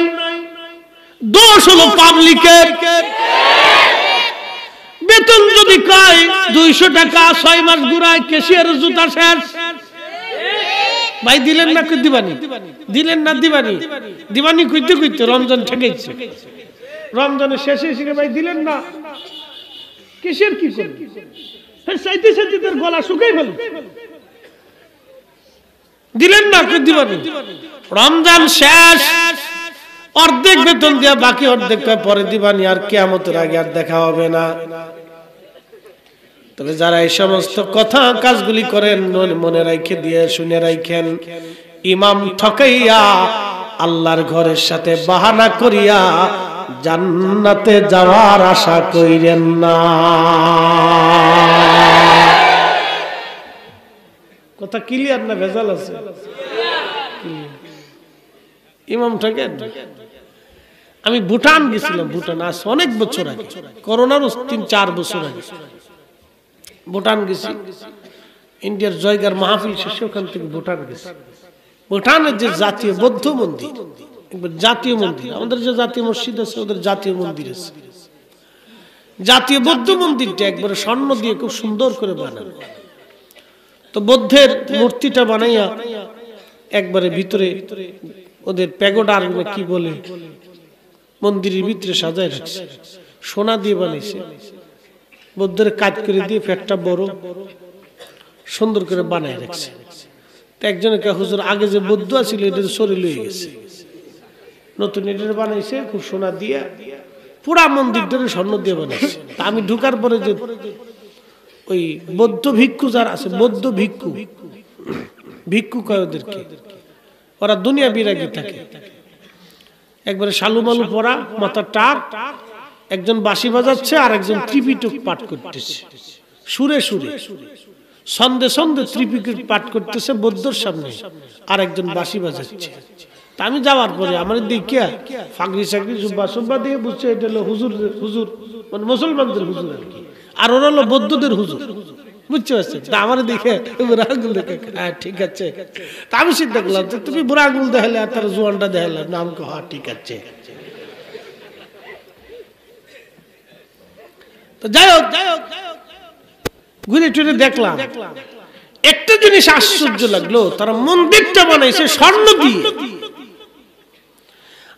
দোষ হলো পাবলিকের। বেতন যদি কয় 200 টাকা, 6 মাস ঘুরায়, ক্যাশিয়ারের জুতা শেষ। ভাই দিলেন না দিবানি, দিলেন না দিবানি, দিবানি কইতে কইতে রমজান ঠেকেছে। রমজানের শেষে এসে ভাই দিলেন না, ক্যাশিয়ার কি করবে? চাইতে চাইতে তার গলা শুকাই ফেল। দিলেন না দিবানি, রমজান শেষ, অর্ধেক বেতন দিয়া বাকি অর্ধেক পরে দিবানি, আর কিয়ামতের আগে আর দেখা হবে না। তবে যারা এই সমস্ত কথা কাজগুলি করেন, মনে রাখে দিয়ে শুনে রাখেন, ইমাম ঠকাইয়া আল্লাহর ঘরের সাথে বাহানা করিয়া জান্নাতে যাওয়ার আশা কইরেন না। কথা ক্লিয়ার না ভেজাল আছে? ইমাম ঠকেন। আমি ভুটান গেছিলাম, ভুটান আজ অনেক বছর আগে, করোনার 3-4 বছর আগে ভুটান গেছি। ইন্ডিয়ার জয়গার মাহফিল শেষে ওখান থেকে ভুটান গেছি। ভুটানের যে জাতীয় বৌদ্ধ মন্দির, জাতীয় মন্দির, আমাদের যে জাতীয় মসজিদ আছে ওদের জাতীয় মন্দির আছে, জাতীয় বৌদ্ধ মন্দিরটা একবারে স্বর্ণ দিয়ে খুব সুন্দর করে বানানো। তো বৌদ্ধের মূর্তিটা বানাইয়া একবারে ভিতরে ওদের প্যাগোডা কি বলে মন্দিরের ভিতরে সাজায় রাখছে, সোনা দিয়ে বানাইছে, বৌদ্ধের কাজ করে দিয়ে ফ্যাটটা বড় সুন্দর করে বানায় রাখছে। তো একজনের হুজুর আগে যে বৌদ্ধ আছিল এটার শরীর লয়ে গেছে, নতুন এটার বানাইছে খুব সোনা দিয়ে, পুরা মন্দিরটারে স্বর্ণ দিয়ে বানাইছে। তা আমি ঢুকার পরে যে ওই বৌদ্ধ ভিক্ষু যারা আছে, বৌদ্ধ ভিক্ষু, ভিক্ষু কয় ওদেরকে, ওরা দুনিয়া বিরাগী থাকে, একবারে শালুমালু পরা, মাথা টাক, একজন বাঁশি বাজাচ্ছে আর একজন ত্রিপিটক পাঠ করতেছে সুরে সুরে, ছন্দে ছন্দে ত্রিপিটক পাঠ করতেছে বৌদ্ধর সামনে, আর একজন বাঁশি বাজাচ্ছে। তা আমি যাওয়ার পরে আমার দেখিয়া ফাগরি সাগরি জুব্বা সুব্বা দিয়ে বুঝছে এটা হলো হুজুর, হুজুর মানে মুসলমানদের হুজুর আর কি, আর ওরা হলো বৌদ্ধদের হুজুর, বুঝতে পারছেন? তা আমার দেখে বুড়া আঙুল দেখে, হ্যাঁ ঠিক আছে। তা আমি চিন্তা করলাম যে তুমি বুড়া আঙুল দেখালে আর তার জোয়ানটা দেখালাম না, আমাকে হ্যাঁ ঠিক আছে। তো যাই হোক ঘুরে টুরে দেখলাম, একটা জিনিস আশ্চর্য লাগলো, তারা মন্দিরটা বানাইছে স্বর্ণ দিয়ে,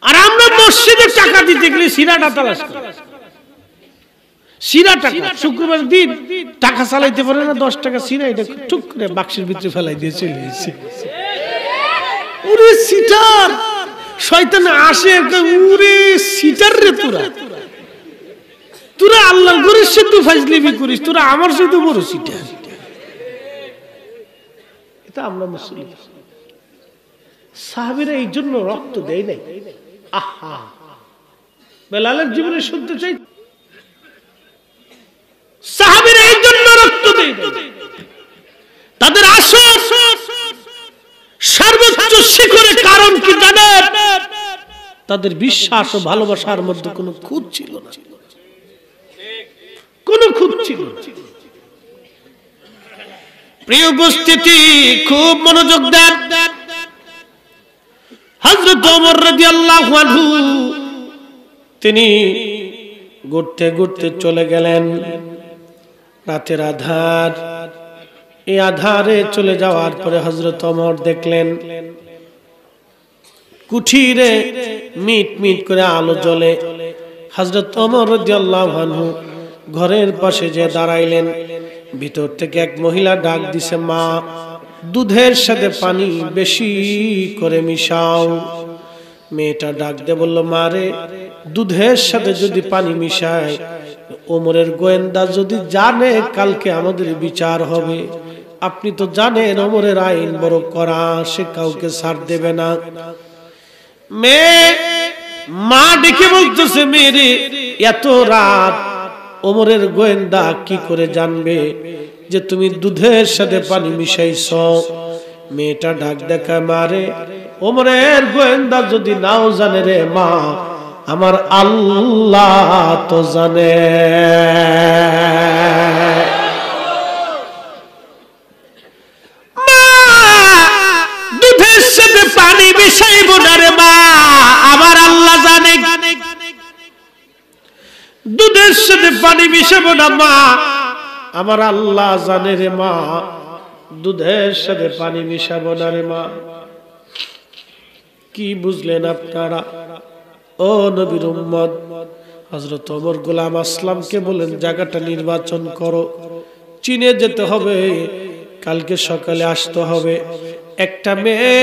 আর আমরা মসজিদে টাকা দিতে গেলে সিরাটা তালাশ করি, সিরা টাকা। শুক্রবার দিন টাকা চালাইতে পারে না, 10 টাকা সিরা এটা টুক করে বাক্সের ভিতরে ফেলাই দিয়ে চলে গেছে। ওরে সিটার, শয়তান আসে, ওরে সিটার রে তোরা, তোরা আল্লাহর ঘরের সাথে ফাজলিমি করিস, তোরা আমার সাথে বড় সিটার। এটা আমরা মুসলিম। সাহাবীরা এই জন্য রক্ত দেয় নাই। আহা, বেলালের জীবনে শুনতে চাই, সাহাবীরা এই জন্য রক্ত দেয় নাই। তাদের আসল সর্বোচ্চ শিখরের কারণ কি জানেন? তাদের বিশ্বাস ও ভালোবাসার মধ্যে কোনো খুঁত ছিল না, কোনো খুঁত ছিল না। প্রিয় উপস্থিতি, খুব মনোযোগ দেন। হযরত ওমর রাদিয়াল্লাহু আনহু তিনি ঘুরতে ঘুরতে চলে গেলেন রাতের আধার। এই আধারে চলে যাওয়ার পরে হযরত ওমর দেখলেন কুঠিরে মিট মিট করে আলো জ্বলে। হযরত ওমর রাদিয়াল্লাহু আনহু ঘরের পাশে যে দাঁড়াইলেন, ভিতর থেকে এক মহিলা ডাক দিছে, মা, দুধের সাথে পানি বেশি করে মিশাও। মেয়েটা ডাক দিয়ে বলল, মা রে, দুধের সাথে যদি পানি মিশায়, ওমরের গোয়েন্দা যদি জানে কালকে আমাদের বিচার হবে। আপনি তো জানেন ওমরের আইন বড় কড়া, সে কাউকে ছাড় দেবে না। মেয়ে মা ডেকে বলতেছে, মেয়ে, এত রাত ওমরের গোয়েন্দা কি করে জানবে যে তুমি দুধের সাথে পানি মিশাইছ? মেয়েটা ডাক দেখায়, মারে, ওমরের গোয়েন্দা যদি নাও জানে রে মা, আমার আল্লাহ তো জানে। মা, দুধের সাথে পানি মিশাইব না রে মা, আমার আল্লাহ জানে। দুধের সাথে পানি মিশাবো না মা, আমার আল্লাহ জানে রে মা। দুধের সাথে পানি মিশাবো না রে মা। কি বুঝলেন আপনারা? ও নবীর উম্মত, হযরত ওমর গোলাম আসলামকে বলেন, জায়গাটা নির্বাচন করো, চীনে যেতে হবে, কালকে সকালে আসতে হবে। একটা মেয়ে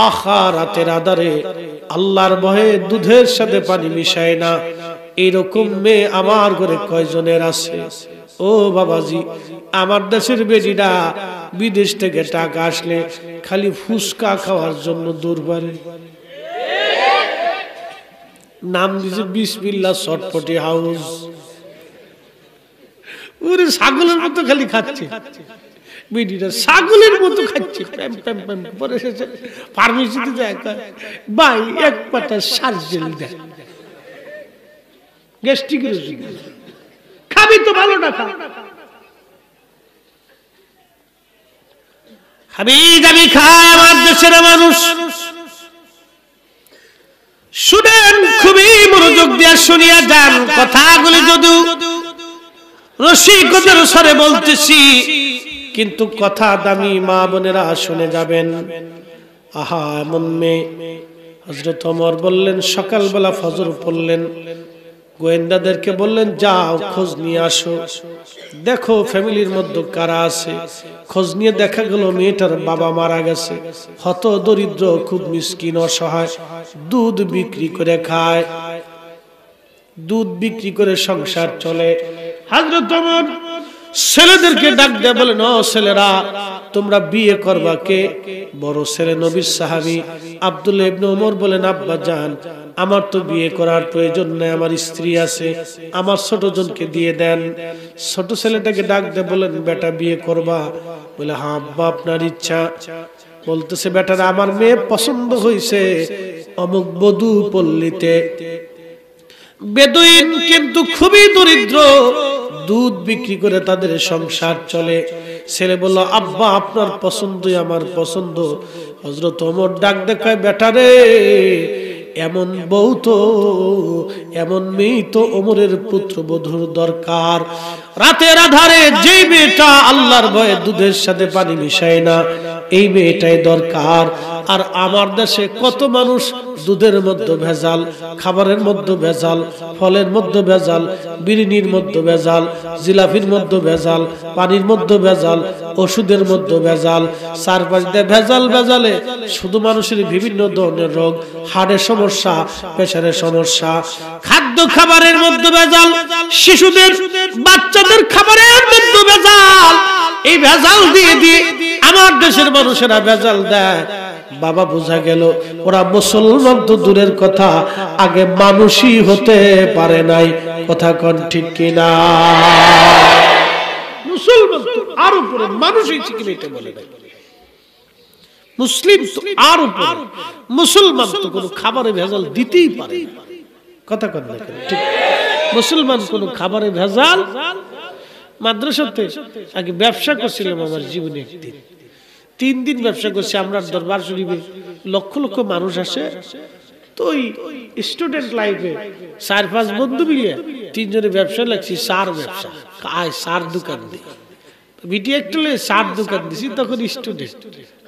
আহা রাতের আধারে আল্লাহর ভয়ে দুধের সাথে পানি মিশায় না, এইরকম মেয়ে আমার ঘরে কয়জনের আছে? ও বাবাজি, আমার দেশের বেটিরা বিদেশ থেকে টাকা আসলে খালি ফুসকা খাওয়ার জন্য দূর পারে। নাম দিছে বিসমিল্লাহ চটপটি হাউস। ওরে ছাগলের মতো খালি খাচ্ছে, বেটিরা ছাগলের মতো খাচ্ছে। পরে ফার্মেসিতে যায়, ভাই এক পাতা সার্জেল দেয়, গ্যাস্ট্রিকের ওষুধ খাবি তো ভালো না খা, খাবি দাবি খায় আমার দেশের মানুষ। শুনেন, খুবই মনোযোগ দিয়ে শুনিয়া যান কথাগুলি, যদিও রসিকতার স্বরে বলতেছি, কিন্তু কথা দামি মা বোনেরা শুনে যাবেন। আহা, এমন মেয়ে। হযরত ওমর বললেন, সকালবেলা ফজর পড়লেন, গোয়েন্দাদেরকে বললেন, যাও খোঁজ নিয়ে আসো, দেখো ফ্যামিলির মধ্যে কারা আছে। খোঁজ নিয়ে দেখা গেল মেয়েটার বাবা মারা গেছে, হত দরিদ্র, খুব মিসকিন, অসহায়, দুধ বিক্রি করে খায়, দুধ বিক্রি করে সংসার চলে। হযরত ওমর ছেলেদেরকে ডাক দিয়ে বলেন, ও ছেলেরা, তোমরা বিয়ে করবা কে? বড় ছেলে নবীর সাহাবী আব্দুল্লাহ ইবনে ওমর বলেন, আব্বা জান, আমার তো বিয়ে করার প্রয়োজন নেই, আমার স্ত্রী আছে, আমার ছোট জনকে দিয়ে দেন। ছোট ছেলেটাকে ডাক দিয়ে বলেন, বেটা বিয়ে করবা? বলে, হ্যাঁ আব্বা, আপনার ইচ্ছা। বলতেছে, বেটারা, আমার মেয়ে পছন্দ হয়েছে অমুক বধূ পল্লীতে, বেদুইন, কিন্তু খুবই দরিদ্র, দুধ বিক্রি করে তাদের সংসার চলে। ছেলে বলল, আব্বা, আপনার পছন্দই আমার পছন্দ। হযরত ওমর ডাক দেখায়, বেটারে, এমন বউ তো, এমন মেয়ে তো ওমরের পুত্রবধূর দরকার। রাতের আধারে যেই মেয়েটা আল্লাহর ভয়ে দুধের সাথে পানি মিশায় না, এই মেয়েটাই দরকার। আর আমার দেশে কত মানুষ দুধের মধ্যে ভেজাল, খাবারের মধ্যে ভেজাল, ফলের মধ্যে ভেজাল, বিরিয়ানির মধ্যে ভেজাল, জিলাপির মধ্যে ভেজাল, পানির মধ্যে ভেজাল, ওষুধের মধ্যে ভেজাল, চারপাশে ভেজাল। ভেজালে শুধু মানুষের বিভিন্ন ধরনের রোগ, হার্টের সমস্যা, প্রেসারের সমস্যা, খাদ্য খাবারের মধ্যে ভেজাল, শিশুদের বাচ্চাদের খাবারের মধ্যে ভেজাল। এই ভেজাল দিয়ে দিয়ে আমার দেশের মানুষেরা ভেজাল দেয়। বাবা বোঝা গেল ওরা মুসলমান তো দূরের কথা, আগে মানুষই হতে পারে নাই। কথা কোন ঠিক কিনা? মুসলমান তো আর উপরে, মানুষই ঠিক এটা বলে নাই। মুসলিম তো আর উপরে, মুসলমান তো কোনো খাবারে ভেজাল দিতেই পারে। কথা কোন ঠিক? মুসলমান কোনো খাবারে ভেজাল। মাদ্রাসাতে আগে ব্যবসা করছিলাম আমার জীবনে, একদিন 3 দিন ব্যবসা করছি। আমরা দরবার শরীফে লক্ষ লক্ষ মানুষ আসে, তো ওই স্টুডেন্ট লাইফে 4-5 বন্ধু মিলে 3 জনে ব্যবসা লাগছি। সার ব্যবসা, সার দোকান দিই, বিটি একটা সার দোকান দিছি। তখন স্টুডেন্ট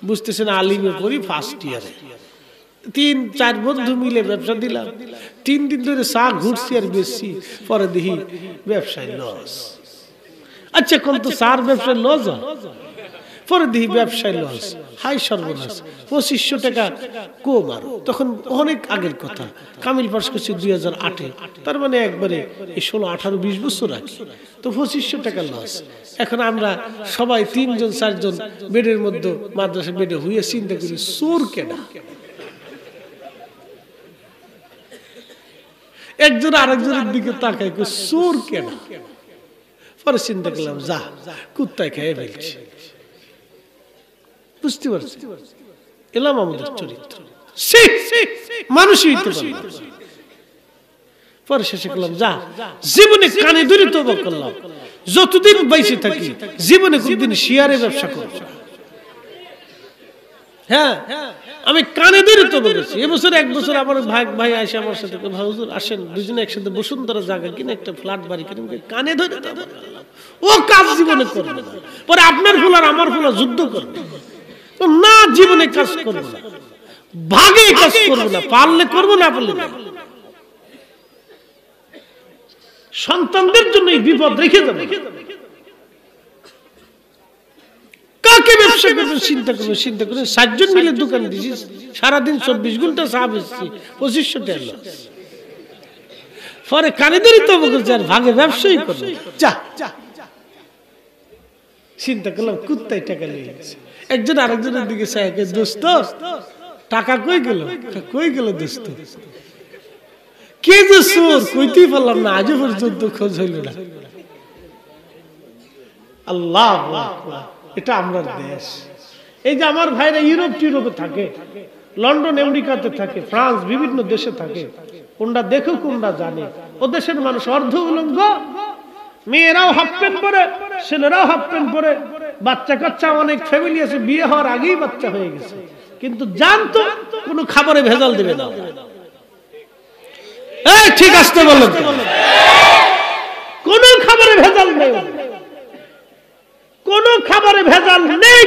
বুঝতেছেন, আলিমে পড়ি ফার্স্ট ইয়ারে, 3-4 বন্ধু মিলে ব্যবসা দিলাম। 3 দিন ধরে চা ঘুরছি আর বেশি, পরে দেখি ব্যবসায় লস। আচ্ছা কোন তো সার ব্যবসায় লস, পরে দেখি ব্যবসায় লস। হাই সর্বনাশ, 2500 টাকা কম। আর তখন অনেক আগের কথা, কামিল পাস করছি 2008-এ, তার মানে একবারে 16-18-20 বছর আগে। তো 2500 টাকা লস। এখন আমরা সবাই 3-4 বেডের মধ্যে মাদ্রাসা বেডে হইয়া চিন্তা করি চোর কেনা। একজন আরেকজনের দিকে তাকাই চোর কেনা। পরে চিন্তা করলাম, যা কুত্তায় খেয়ে ফেলছি। বুঝতে পারছি এলাম আমাদের চরিত্র, মানুষই হইতে পারে। পরে শেষে করলাম, যা জীবনে কানে ধরে তওবা করলাম, যতদিন বেঁচে থাকি জীবনে কোনদিন শেয়ারে ব্যবসা করব। হ্যাঁ, আমি কানে ধরে তওবা করছি। এবছর 1 বছর আমার ভাই আসে আমার সাথে, ভাই হুজুর আসেন দুজনে একসাথে বসুন্ধরা জায়গা কিনে একটা ফ্ল্যাট বাড়ি কিনে। কানে ধরে তওবা করলাম, ও কাজ জীবনে করবে না। পরে আপনার ফুল আর আমার ফুল যুদ্ধ করবে না, জীবনে কাজ করবো না, ভাগে কাজ করবো না, পারলে করবো না পারলে না। সন্তানদের জন্য এই বিপদ রেখে যাবে। কাকে ব্যবসা করবে চিন্তা করবে, চিন্তা করে 7 জন মিলে দোকান দিছি, সারাদিন 24 ঘন্টা চা বেচছি, 2500 টাকা লস। পরে কানে ধরে তওবা করছে আর ভাগে ব্যবসায়ী করবে। যা চিন্তা করলাম, কুত্তায় টাকা নিয়ে গেছে। একজন আরেকজনের দিকে চায়, দোস্ত টাকা কই গেল, কই গেল দোস্ত? কে যে চোর কইতেই পারলাম না, আজও পর্যন্ত খোঁজ হইল না। আল্লাহু আকবার, এটা আমার দেশ। এই যে আমার ভাইরা ইউরোপে থাকে, লন্ডন আমেরিকাতে থাকে, ফ্রান্স বিভিন্ন দেশে থাকে, কোনটা দেখো কোনটা জানে। ও দেশের মানুষ অর্ধ উলঙ্গ, মেয়েরাও হাফ প্যান্ট পরে, ছেলেরাও হাফ প্যান্ট পরে, বাচ্চা কাচ্চা অনেক ফ্যামিলি আছে, বিয়ে হওয়ার আগেই বাচ্চা হয়ে গেছে, কিন্তু জানতো কোনো খাবারে ভেজাল দেবে না। এই ঠিক আসতে বললেন, কোন খাবারে ভেজাল নেই, কোন খাবারে ভেজাল নেই।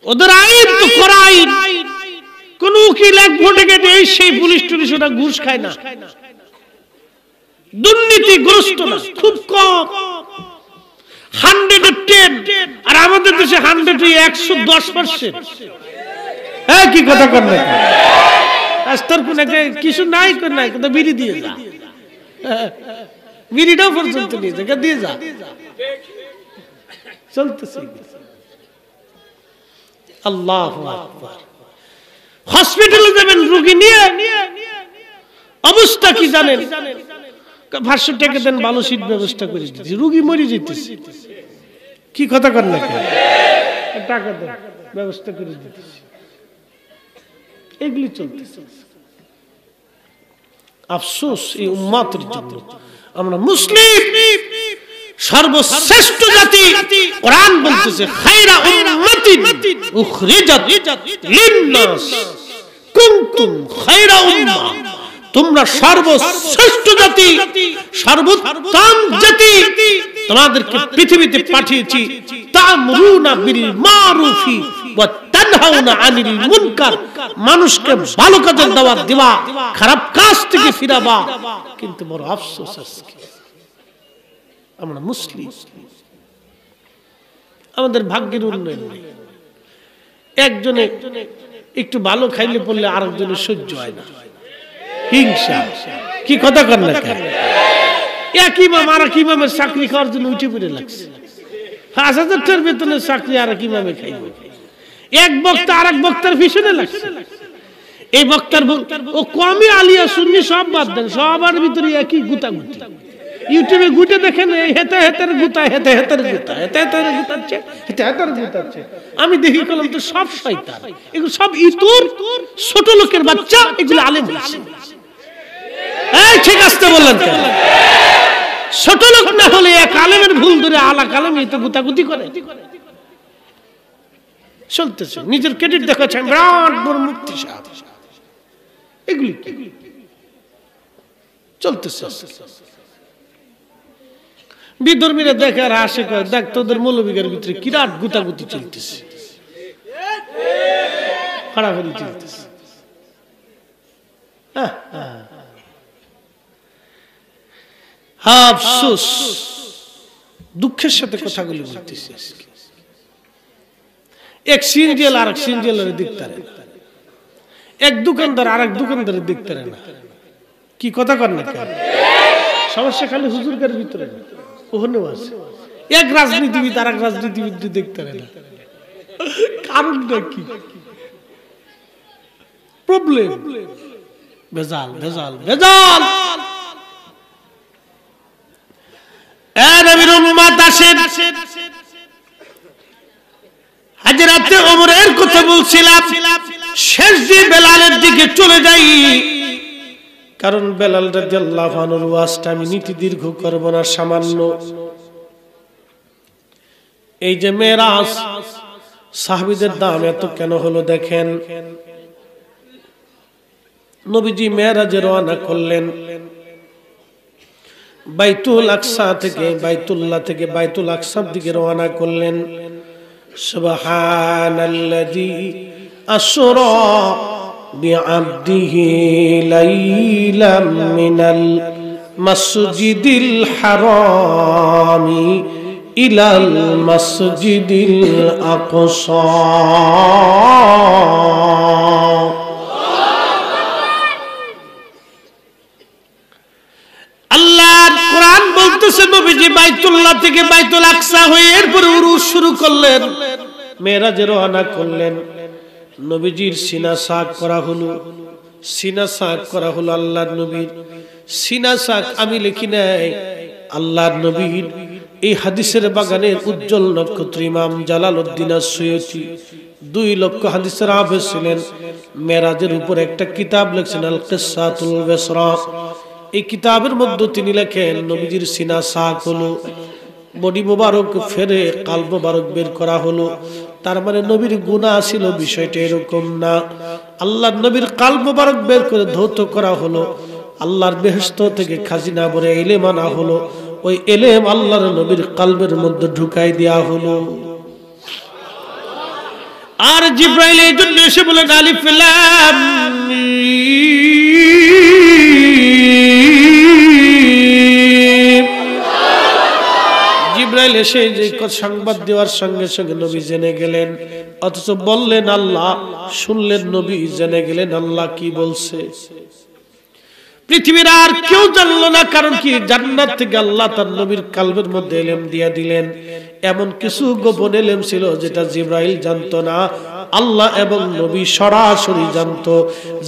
ওদের আইন তো করা আইন, কোন উকিল 1 ভোটে কেটে এই সেই পুলিশ টুলিশ ওটা ঘুষ খায় না, দুর্নীতিগ্রস্ত না, খুব কম। 110 আর আমাদের দেশে 110%। হ্যাঁ কি কথা কর না, রাস্তার কোন কিছু নাই কোন নাই, কিন্তু বিড়ি দিয়ে যা, বিড়িটাও পর্যন্ত নিয়ে যা, দিয়ে যা, চলতেছে। আল্লাহু আকবার। হসপিটালে যাবেন রোগী নিয়ে, অবস্থা কি জানেন? 500 টাকা দেন, ভালো সিট ব্যবস্থা করে দিচ্ছি, রোগী মরে যেতেছে। কি কথা কর না, টাকা দেন, ব্যবস্থা করে দিতেছি। এগুলি চলতেছে। আফসোস এই উম্মতের জন্য। আমরা মুসলিম সর্বশ্রেষ্ঠ জাতি। কোরআন বলতেছে খায়রা উম্মাতিন উখরিজাত লিন-নাস কুনতুম খায়রা উম্মাহ, তোমরা সর্বশ্রেষ্ঠ জাতি, সর্বোত্তম জাতি, তোমাদেরকে পৃথিবীতে পাঠিয়েছি। তা তা'মুরুনা বিল মারুফি ওয়া তানহাউনা আনিল মুনকার, মানুষকে ভালো কাজের দাওয়াত দিবা, খারাপ কাজ থেকে ফিরাবা। কিন্তু বড় আফসোস আজকে আমরা মুসলিম, আমাদের ভাগ্যের উন্নয়ন নেই। একজনে একটু ভালো খাইলে পড়লে আরেকজনের সহ্য হয় না, হিংসা। কি কথা কর না কেন? এক ইমাম আর এক ইমামের চাকরি খাওয়ার জন্য উঠে পড়ে লাগছে। 5,000 টাকার বেতনের চাকরি আর এক ইমামে খাইব। এক বক্তা আর এক বক্তার পিছনে লাগছে। এই বক্তার ও কমই আলিয়া সুন্নি সব বাদ দেন, সবার ভিতরে একই গুতাগুতি। ইউটিউবে গুটে দেখেন, হেতে হেতের গুতা, হেতে হেতের গুতা, হেতে হেতের গুতাচ্ছে, হেতে হেতের গুতাচ্ছে। আমি দেখি কলম তো সব শয়তান, এগুলো সব ইতুর, ছোট লোকের বাচ্চা, এগুলো আলেম হইছে। এই ঠিক আসতে বললেন কেন? ছোট লোক না হলে এক আলেমের ভুল ধরে আলা কালেমে তো গুতাগুতি করে চলতেছে। নিজের ক্রেডিট দেখাচ্ছেন, বিরাট বড় মুফতি সাহেব, এগুলি চলতেছে। বিধর্মীরা দেখে আর আসে, দেখ তোদের মৌলবীদের ভিতরে কিরাট গুতাগুতি চলতেছে, হারাহারি চলতেছে। আফসোস, দুঃখের সাথে কথাগুলি বলতেছি। এক সিরিয়াল আর এক সিরিয়ালের দেখতে পারে না, এক দোকানদার আর এক দোকানদারের দেখতে পারে না। কি কথা কর না কেন? সমস্যা খালি হুজুরদের ভিতরে না, ওখানেও আছে। এক রাজনীতিবিদ আর এক রাজনীতিবিদ দেখতে পারে না, কারণটা কি? প্রবলেম, ভেজাল ভেজাল ভেজাল। নবীর উম্মত আসেন, হযরতে ওমরের কথা বলছিলাম, শেষ দিয়ে বেলালের দিকে চলে যাই, কারণ বেলাল রাদিয়াল্লাহু আনহুর ওয়াজটা আমি নীতি দীর্ঘ করব না, সামান্য। এই যে মেরাজ, সাহাবীদের দাম এত কেন হলো দেখেন। নবীজি মেরাজে রওনা করলেন, বাইতুল আকসা থেকে, বাইতুল্লাহ থেকে বাইতুল আকসার দিকে রওনা করলেন। সুবহানাল্লাযী আসরা বিআবদিহি লাইলাম মিনাল মাসজিদিল হারামি ইলাল মাসজিদিল আকসা। নবীজি বাইতুল্লাহ থেকে বাইতুল আকসা হয়ে এরপরে উরুস শুরু করলেন, মেরাজে রওনা করলেন। নবীজির সিনা সাক করা হলো, সিনা সাক করা হলো আল্লাহর নবীর। সিনা সাক আমি লিখি নাই, আল্লাহর নবীর। এই হাদিসের বাগানের উজ্জ্বল নক্ষত্র ইমাম জালালউদ্দিন আস-সুয়ুতি 2 লক্ষ হাদিসের হাফেজ ছিলেন। মেরাজের উপর একটা কিতাব লিখছেন, আল কিসাতুল বিসরা। এই কিতাবের মধ্যে তিনি লেখেন, নবীজির সিনা সাক হলো, বডি মোবারক ফেরে কাল মোবারক বের করা হলো। তার মানে নবীর গুনাহ ছিল, বিষয়টা এরকম না। আল্লাহর নবীর কাল মোবারক বের করে ধৌত করা হলো, আল্লাহর বেহেশত থেকে খাজিনা ভরে ইলম আনা হলো, ওই ইলম আল্লাহর নবীর কলবের মধ্যে ঢুকাই দেয়া হলো। আর জিবরাইল এই জন্য এসে বলেন, আলিফ লাম মিম। জিবরাইল এসে যে সংবাদ দেওয়ার সঙ্গে সঙ্গে নবী জেনে গেলেন, অথচ বললেন আল্লাহ, শুনলেন নবী, জেনে গেলেন আল্লাহ কি বলছে। পৃথিবীর আর কেউ জানলো না, কারণ কি জান্নাত থেকে আল্লাহ তার নবীর কলবের মধ্যে ইলম দিয়ে দিলেন। এমন কিছু গোপন ইলম ছিল যেটা জিবরাইল জানতো না, আল্লাহ এবং নবী সরাসরি জানতো।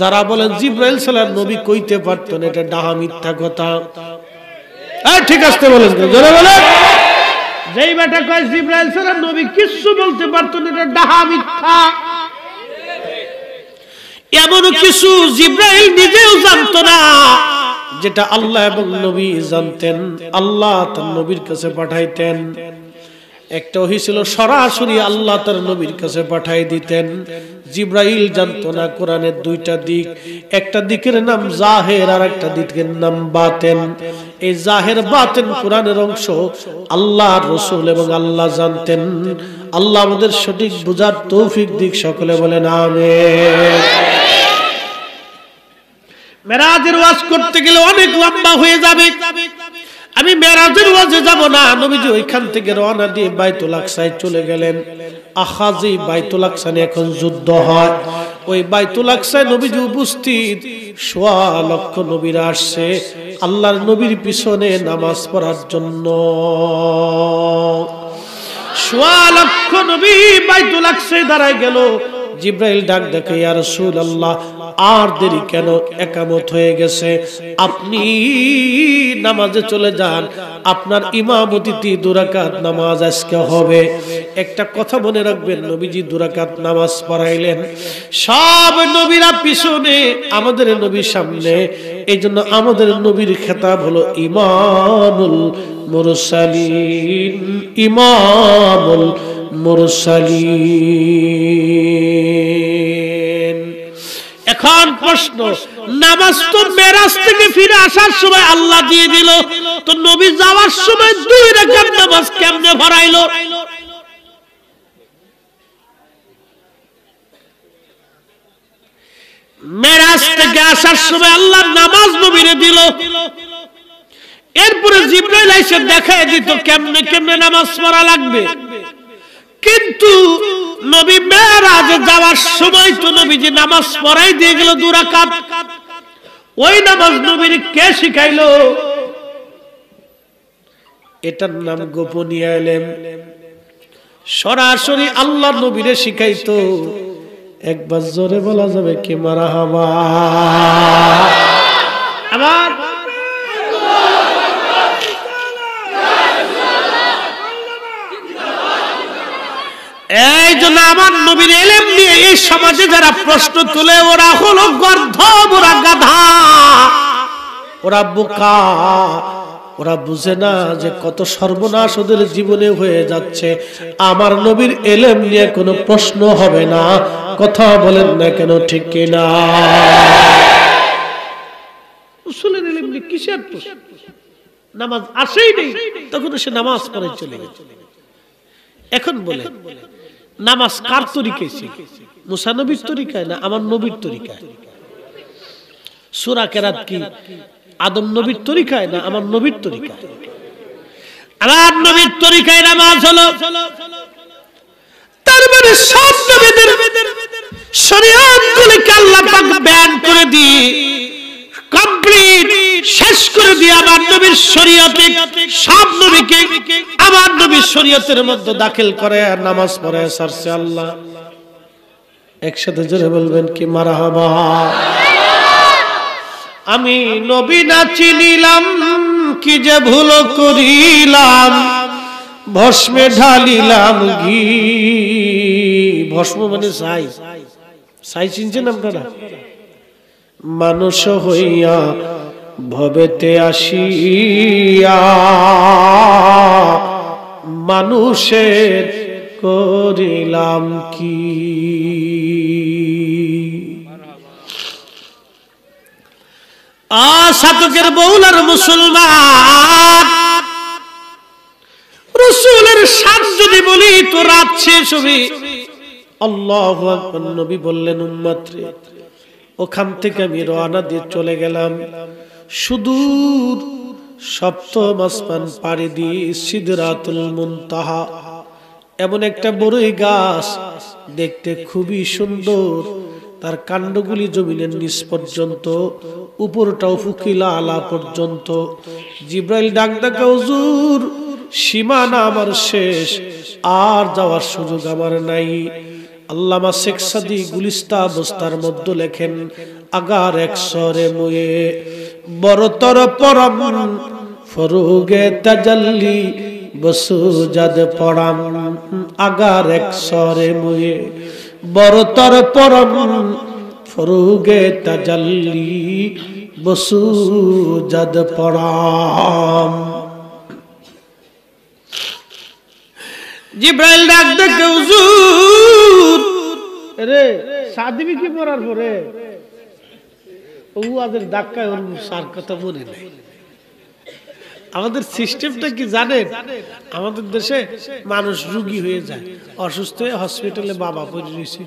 যারা বলেন জিবরাইল সালাম নবী কইতে পারতো না, এটা ডাহা মিথ্যা কথা। ঠিক আছে বলেন, জোরে বলেন। যেই বেটা কয় জিবরাইল সালাম নবী কিছু বলতে পারতো না, এটা ডাহা মিথ্যা। এমন কিছু জিবরাইল নিজেও জানতো না, যেটা আল্লাহ এবং নবী জানতেন। আল্লাহ তার নবীর কাছে পাঠাইতেন। একটা ওহী ছিল সরাসরি আল্লাহ তার নবীর কাছে পাঠাই দিতেন, জিব্রাইল জানতো না কোরআনের দুইটা দিক, একটা দিকের নাম জাহের আর একটা দিকের নাম বাতেন। এই জাহের বাতেন কোরআনের অংশ আল্লাহর রাসূল এবং আল্লাহ জানতেন। আল্লাহ আমাদের সঠিক বুঝার তৌফিক দিক, সকলে বলেন আমিন। মেরাজের ওয়াজ করতে গেলে অনেক লম্বা হয়ে যাবে, আমি মেরাজের ওয়াজে যাব না। নবীজি ওইখান থেকে রওনা দিয়ে বাইতুল আকসায় চলে গেলেন। আখাজি বাইতুল আকসা নিয়ে এখন যুদ্ধ হয়। ওই বাইতুল আকসায় নবীজি উপস্থিত, ১.৫ লক্ষ নবীরা আসছে আল্লাহর নবীর পিছনে নামাজ পড়ার জন্য। ১.৫ লক্ষ নবী বাইতুল আকসায় দাঁড়ায় গেল। জিব্রাইল ডাক দেখে, ইয়া রাসূলুল্লাহ, আর দেরি কেন? একামত হয়ে গেছে, আপনি নামাজে চলে যান, আপনার ইমামতিতে 2 রাকাত নামাজ আজকে হবে। একটা কথা মনে রাখবেন, নবীজি 2 রাকাত নামাজ পড়াইলেন। সব নবীরা পিছনে, আমাদের নবী সামনে। এই জন্য আমাদের নবীর খেতাব হলো ইমামুল মুরসালিন, ইমামুল মুরসালিন। এখন প্রশ্ন, নামাজ তো মেরাজ থেকে ফিরে আসার সময় আল্লাহ দিয়ে দিল, তো নবী যাওয়ার সময় 2 রাকাত নামাজ কেমনে পড়াইলো? মেরাজ থেকে আসার সময় আল্লাহ নামাজ নবীরে দিল, এরপরে জিবরাইল এসে দেখায় দিত কেমনে কেমনে নামাজ পড়া লাগবে। কিন্তু নবী মেরাজে যাওয়ার সময় তো নবীজি নামাজ পড়াই দিয়ে গেল 2 রাকাত। ওই নামাজ নবীর কে শিখাইলো? এটার নাম গোপনীয় ইলম। সরাসরি আল্লাহ নবীরে শিখাইতো। একবার জোরে বলা যাবে কি মারহাবা? আবার এই জন্য আমার নবীর ইলম নিয়ে এই সমাজে যারা প্রশ্ন তুলে, ওরা হলো গর্দভ, ওরা গাধা, ওরা বোকা। ওরা বুঝে না যে কত সর্বনাশ ওদের জীবনে হয়ে যাচ্ছে। আমার নবীর ইলম নিয়ে কোনো প্রশ্ন হবে না। কথা বলেন না কেন, ঠিক কিনা? উসুলের ইলম নিয়ে কিসের প্রশ্ন? নামাজ আসেই নেই, তখন সে নামাজ পড়ে চলে গেছে। এখন বলে নামাজ কার তরিকায়? মুসা নবীর তরিকায় না আমার নবীর তরিকায়? সূরা কেরাত কি আদম নবীর তরিকায় না আমার নবীর তরিকায়? আমার নবীর তরিকায় নামাজ হলো। তার মানে সব নবীদের শরীয়তগুলোকে আল্লাহ পাক বয়ান করে দিয়ে কমপ্লিট শেষ করে দিয়ে আমার নবীর শরীয়তে সব নবীকে আমার নবীর শরীয়তের মধ্যে দাখিল করে নামাজ পড়ায় সারছে আল্লাহ। একসাথে জোরে বলবেন কি মারহাবা? আমি নবী না চিনিলাম, কি যে ভুল করিলাম, ভস্মে ঢালিলাম ঘি। ভস্ম মানে ছাই। ছাই চিনছেন আপনারা? মানুষ হইয়া ভবেতে আসিয়া মানুষের করিলাম কি? সাধকের বউলার মুসলমান, রাসূলের শান যদি বলি তো রাত শেষ হবে। আল্লাহু আকবার। নবী বললেন, উম্মত রে, ওখান থেকে আমি রওনা দিয়ে চলে গেলাম সুদূর সপ্তম আসমান পাড়ি দিয়ে সিদরাতুল মুনতাহা। এমন একটা বড়ই গাছ, দেখতে খুবই সুন্দর, তার কাণ্ডগুলি জমিনের নিচ পর্যন্ত, উপরটা উফুকিলা আলা পর্যন্ত। জিব্রাইল ডাক ডাকে, হুজুর সীমানা আমার শেষ, আর যাওয়ার সুযোগ আমার নাই। আল্লামা শেখ সাদি গুলিস্তা বস্তার মধ্যে লেখেন, আগার এক সরে মুয়ে বড়তর পরম ফরুগে তাজাল্লি বসুজাদ পড়াম। আগার এক সরে মুয়ে বড়তর পরম ফরুগে তাজাল্লি বসুজাদ পড়াম। জিব্রাইল ডাক দেখে, হুজুর রে সার্টিফিকেট পড়ার পরে ওদের ধাক্কায় ওর সার কথা মনে নেই। আমাদের সিস্টেমটা কি জানেন? আমাদের দেশে মানুষ রোগী হয়ে যায়, অসুস্থ হয়ে হসপিটালে বাবা পড়ে রয়েছে,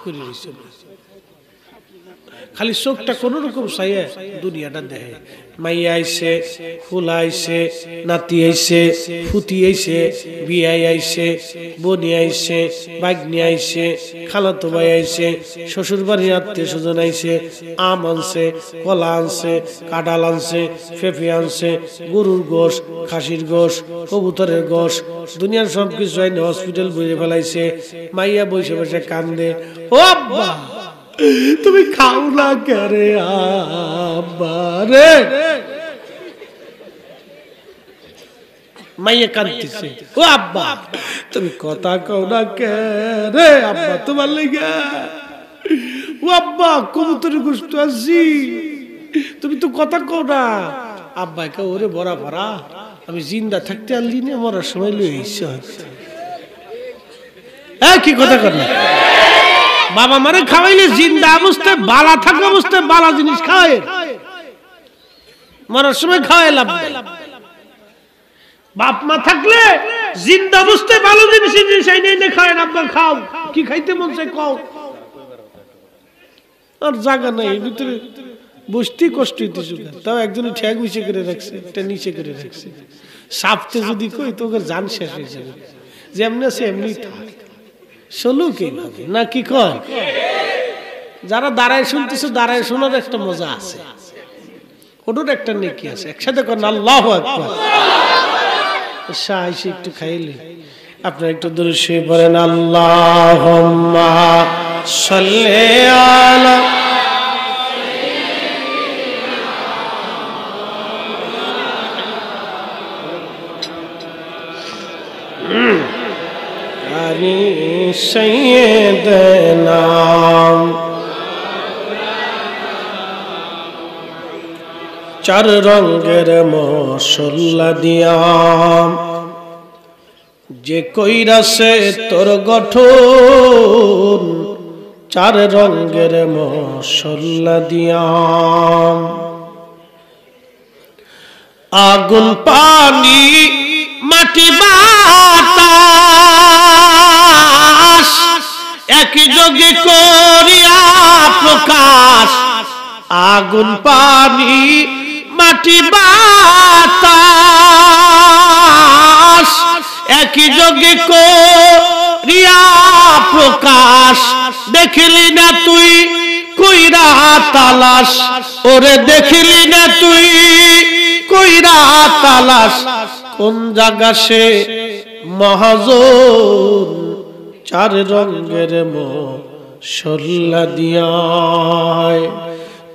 করে রয়েছে, খালি চোখটা কোন রকম চাইয়ে দুনিয়াটা দেখে। মাইয়া আইছে, ফুলা আইছে, নাতি আইছে, ফুতি আইছে, বিয়াই আইছে, বনি আইছে, বাগনি আইছে, খালাতো ভাই আইছে, শ্বশুর বাড়ির আত্মীয় স্বজন আইছে, আম আনছে, কলা আনছে, কাঁঠাল আনছে, পেঁপে আনছে, গরুর গোশ, খাসির গোশ, কবুতরের গোশ, দুনিয়ার সবকিছু আইনে হসপিটাল বইরে ফেলাইছে। মাইয়া বসে বসে কান্দে, ও আব্বা তুমি খাও না করে আব্বা রে। মাইয়া কাঁদতেছে, ও আব্বা তুমি কথা কও না রে আব্বা তোমার লেগে। ও আব্বা কবুতরের গোশত আছি, তুমি তো কথা কও না। আব্বা কে ওরে বড়া ভরা, আমি জিন্দা থাকতে আনলি না, মরার সময় লই কি কথা কর না। বাবা মারে খাওয়াইলে জিন্দা অবস্থায় বালা থাকা অবস্থায় বালা জিনিস খাওয়ায়, মরার সময় খাওয়াই লাভ। বাপ মা থাকলে জিন্দা অবস্থায় ভালো জিনিস এনে খাওয়ায়, আব্বা খাও, কি খাইতে মন চাই খাও। আর জায়গা নাই ভিতরে বসতে কষ্ট হইতেছে, তাও একজনে ঠ্যাগ উঁচে করে রাখছে, একটা নিচে করে রাখছে। সাপতে যদি কই তোকে জান শেষ হয়ে যাবে, যেমনি আছে এমনি থাক, চলুক এইভাবে না কি কয়। যারা দাঁড়ায় শুনতেছে, দাঁড়ায় শোনার একটা মজা আছে, ওটার একটা নেকি আছে। একসাথে করেন আল্লাহু আকবার। শাহ একটু খাইলে আপনারা একটু দরুদ শরীফ পড়েন, আল্লাহুম্মা সাল্লি আলা সাইয়্যিদানা। চার রঙের মশলা দিয়া যে কইরাছে তোর গঠন, চার রঙের মশলা দিয়া আগুন পানি মাটি বাতাস একই যোগে করিয়া প্রকাশ। আগুন পানি মাটি বাতাস একই যোগে করিয়া প্রকাশ। দেখলি না তুই কইরা তালাশ, ওরে দেখলি না তুই কইরা তালাশ। কোন জায়গা সে মহাজন, চার রঙের মশলা দিয়া,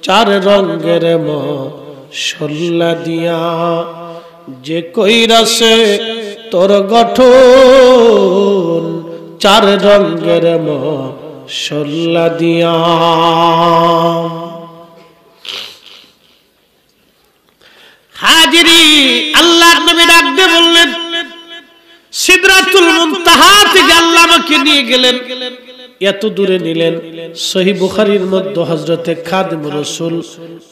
চার রঙের মশলা দিয়া যে কইরাছে তোর গঠন, চার রঙের মশলা দিয়া। হাজিরি আল্লাহর নবী ডাক দিয়ে বললেন, সিদরাতুল মুনতাহা থেকে আল্লাহ আমাকে নিয়ে গেলেন, এত দূরে নিলেন। সহিহ বুখারীর মধ্যে হযরতে খাদিম রাসূল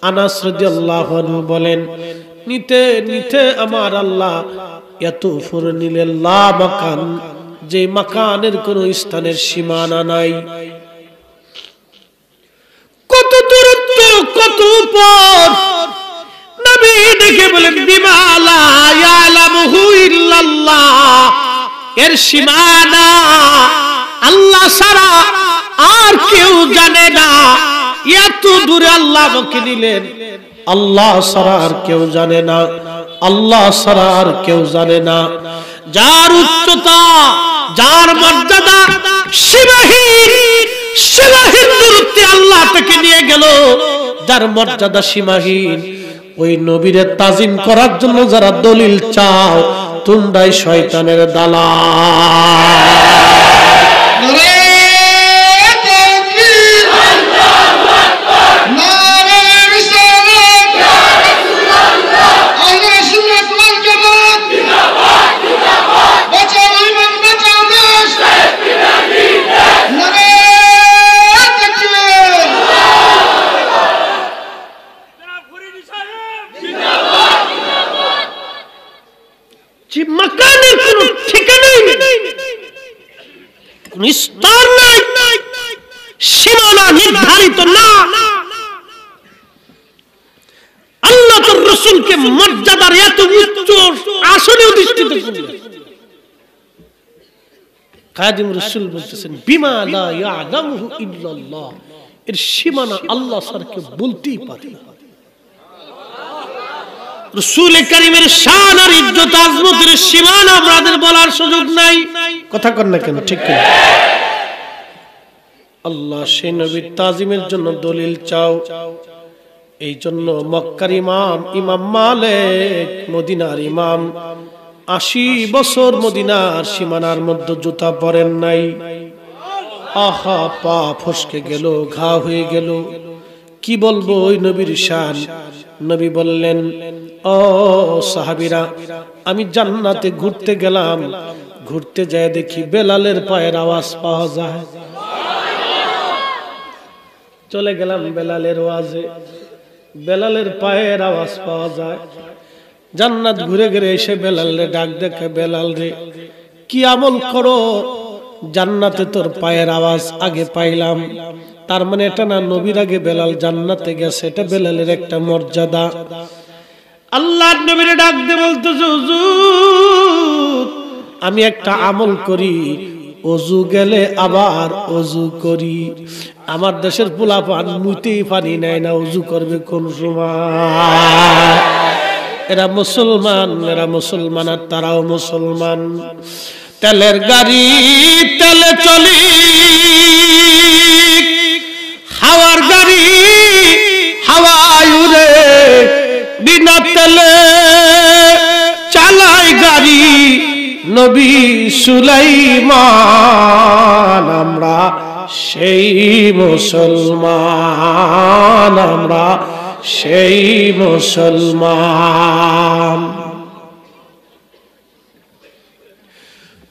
আনাস রাদিয়াল্লাহু আনহু বলেন, নিতে নিতে আমার আল্লাহ এত উপরে নিলেন, লা মাকান, যে মাকানের কোন স্থানের সীমানা নাই। কত দূরত্ব, কত উপর। নবী দেখে বলেন, বিমা লা ইয়ালামুহু ইল্লাল্লাহ, এর সীমানা আল্লাহ ছাড়া আর কেউ জানে না। এত দূরে আল্লাহ আমাকে নিলেন, আল্লাহ ছাড়া আর কেউ জানে না, আল্লাহ ছাড়া আর কেউ জানে না। যার উচ্চতা, যার মর্যাদা সীমাহীন, সীমাহীন দূরত্বে আল্লাহ তাকে নিয়ে গেল। যার মর্যাদা সীমাহীন, ওই নবীরে তাজিম করার জন্য যারা দলিল চাও, তোমরাই শয়তানের দালাল। নির্ধারিত না। আল্লাহ তার রাসূলকে মর্যাদার এত উচ্চ আসনে অধিষ্ঠিত করলেন। খাদিম রাসূল বলতেছেন বিমা লা ইয়ালামুহু ইল্লাল্লাহ, এর সীমানা আল্লাহ ছাড়া কেউ বলতেই পারে না। রাসূল কারীমের শান আর ইজ্জত আজমতের সীমানা আমাদের বলার সুযোগ নাই। কথা কর না কেন, ঠিক কি? আল্লাহ সেই নবীর তাজিমের জন্য দলিল চাও। এই জন্য মক্কার ইমাম ইমাম মালিক, মদিনার ইমাম 80 বছর মদিনার সীমানার মধ্যে জুতা পরেন নাই। আহা, পা ফসকে গেল, ঘা হয়ে গেল। কি বলবো ওই নবীর শান। নবী বললেন, ও সাহাবীরা, আমি জান্নাতে ঘুরতে গেলাম, ঘুরতে যায় দেখি বেলালের পায়ের আওয়াজ পাওয়া যায়। চলে গেলাম বেলালের ওয়াজে, বেলালের পায়ের আওয়াজ পাওয়া যায়। জান্নাত ঘুরে ঘুরে এসে বেলাল রে ডাক দেখে, বেলাল রে কি আমল করো, জান্নাতে তোর পায়ের আওয়াজ আগে পাইলাম। তার মানে এটা না নবীর আগে বেলাল জান্নাতে গেছে, এটা বেলালের একটা মর্যাদা। আল্লাহর নবীরে ডাক দিয়ে বলতেছে, হুজুর আমি একটা আমল করি, ওযু গেলে আবার ওযু করি। আমার দেশের পোলাপান মুতেই পানি নেয় না, ওযু করবে কোন সময়? এরা মুসলমান, এরা মুসলমান আর তারাও মুসলমান। তেলের গাড়ি তেলে চলি, হাওয়ার গাড়ি হাওয়ায় উড়ে, বিনা তেলে চালায় গাড়ি নবী সুলাইমান। আমরা সেই মুসলমান, আমরা সেই মুসলমান।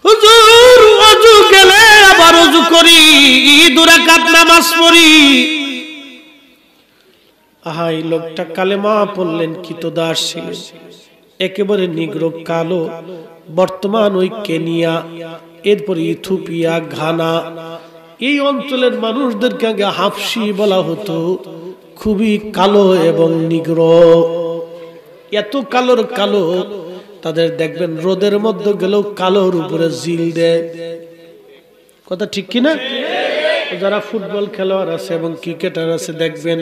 হুজুর ওযু গেলে আবার ওযু করি, 2 রাকাত নামাজ পড়ি। আহা, এই লোকটা কালেমা পড়লেন, কৃতদাস ছিলেন, একেবারে নিগ্র কালো। বর্তমান ওই কেনিয়া, এরপরে ইথিওপিয়া, ঘানা, এই অঞ্চলের মানুষদেরকে আগে হাফসি বলা হতো। খুবই কালো এবং নিগ্র, এত কালোর কালো তাদের দেখবেন রোদের মধ্যে গেলেও কালোর উপরে জিল দেয়। কথা ঠিক কিনা? যারা ফুটবল খেলোয়াড় আছে এবং ক্রিকেটার আছে দেখবেন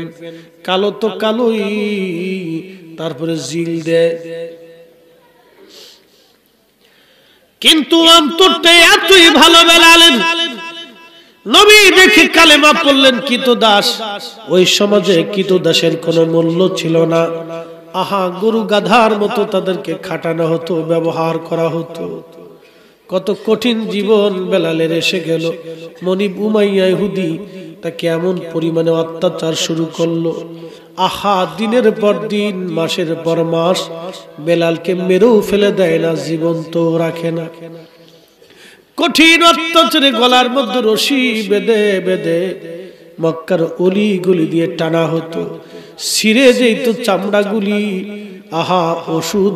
কালো তো কালোই, তারপরে জিল দেয়। কিন্তু অন্তরটা এতই ভালো বেলালের। নবী দেখে কালেমা পড়লেন, কৃতদাস। ওই সমাজে কৃতদাসের কোনো মূল্য ছিল না। আহা, গরু গাধার মতো তাদেরকে খাটানো হতো, ব্যবহার করা হতো। কত কঠিন জীবন বেলালের এসে গেল। মনিব উমাইয়া ইহুদি তাকে এমন পরিমাণে অত্যাচার শুরু করলো। আহা, দিনের পর দিন, মাসের পর মাস বেলালকে মেরেও ফেলে দেয় না, জীবন্ত রাখে না। কঠিন অত্যাচারে গলার মধ্যে রশি বেঁধে বেঁধে মক্কার অলি গলি দিয়ে টানা হতো। ছিঁড়ে যেত চামড়াগুলি। আহা, ওষুধ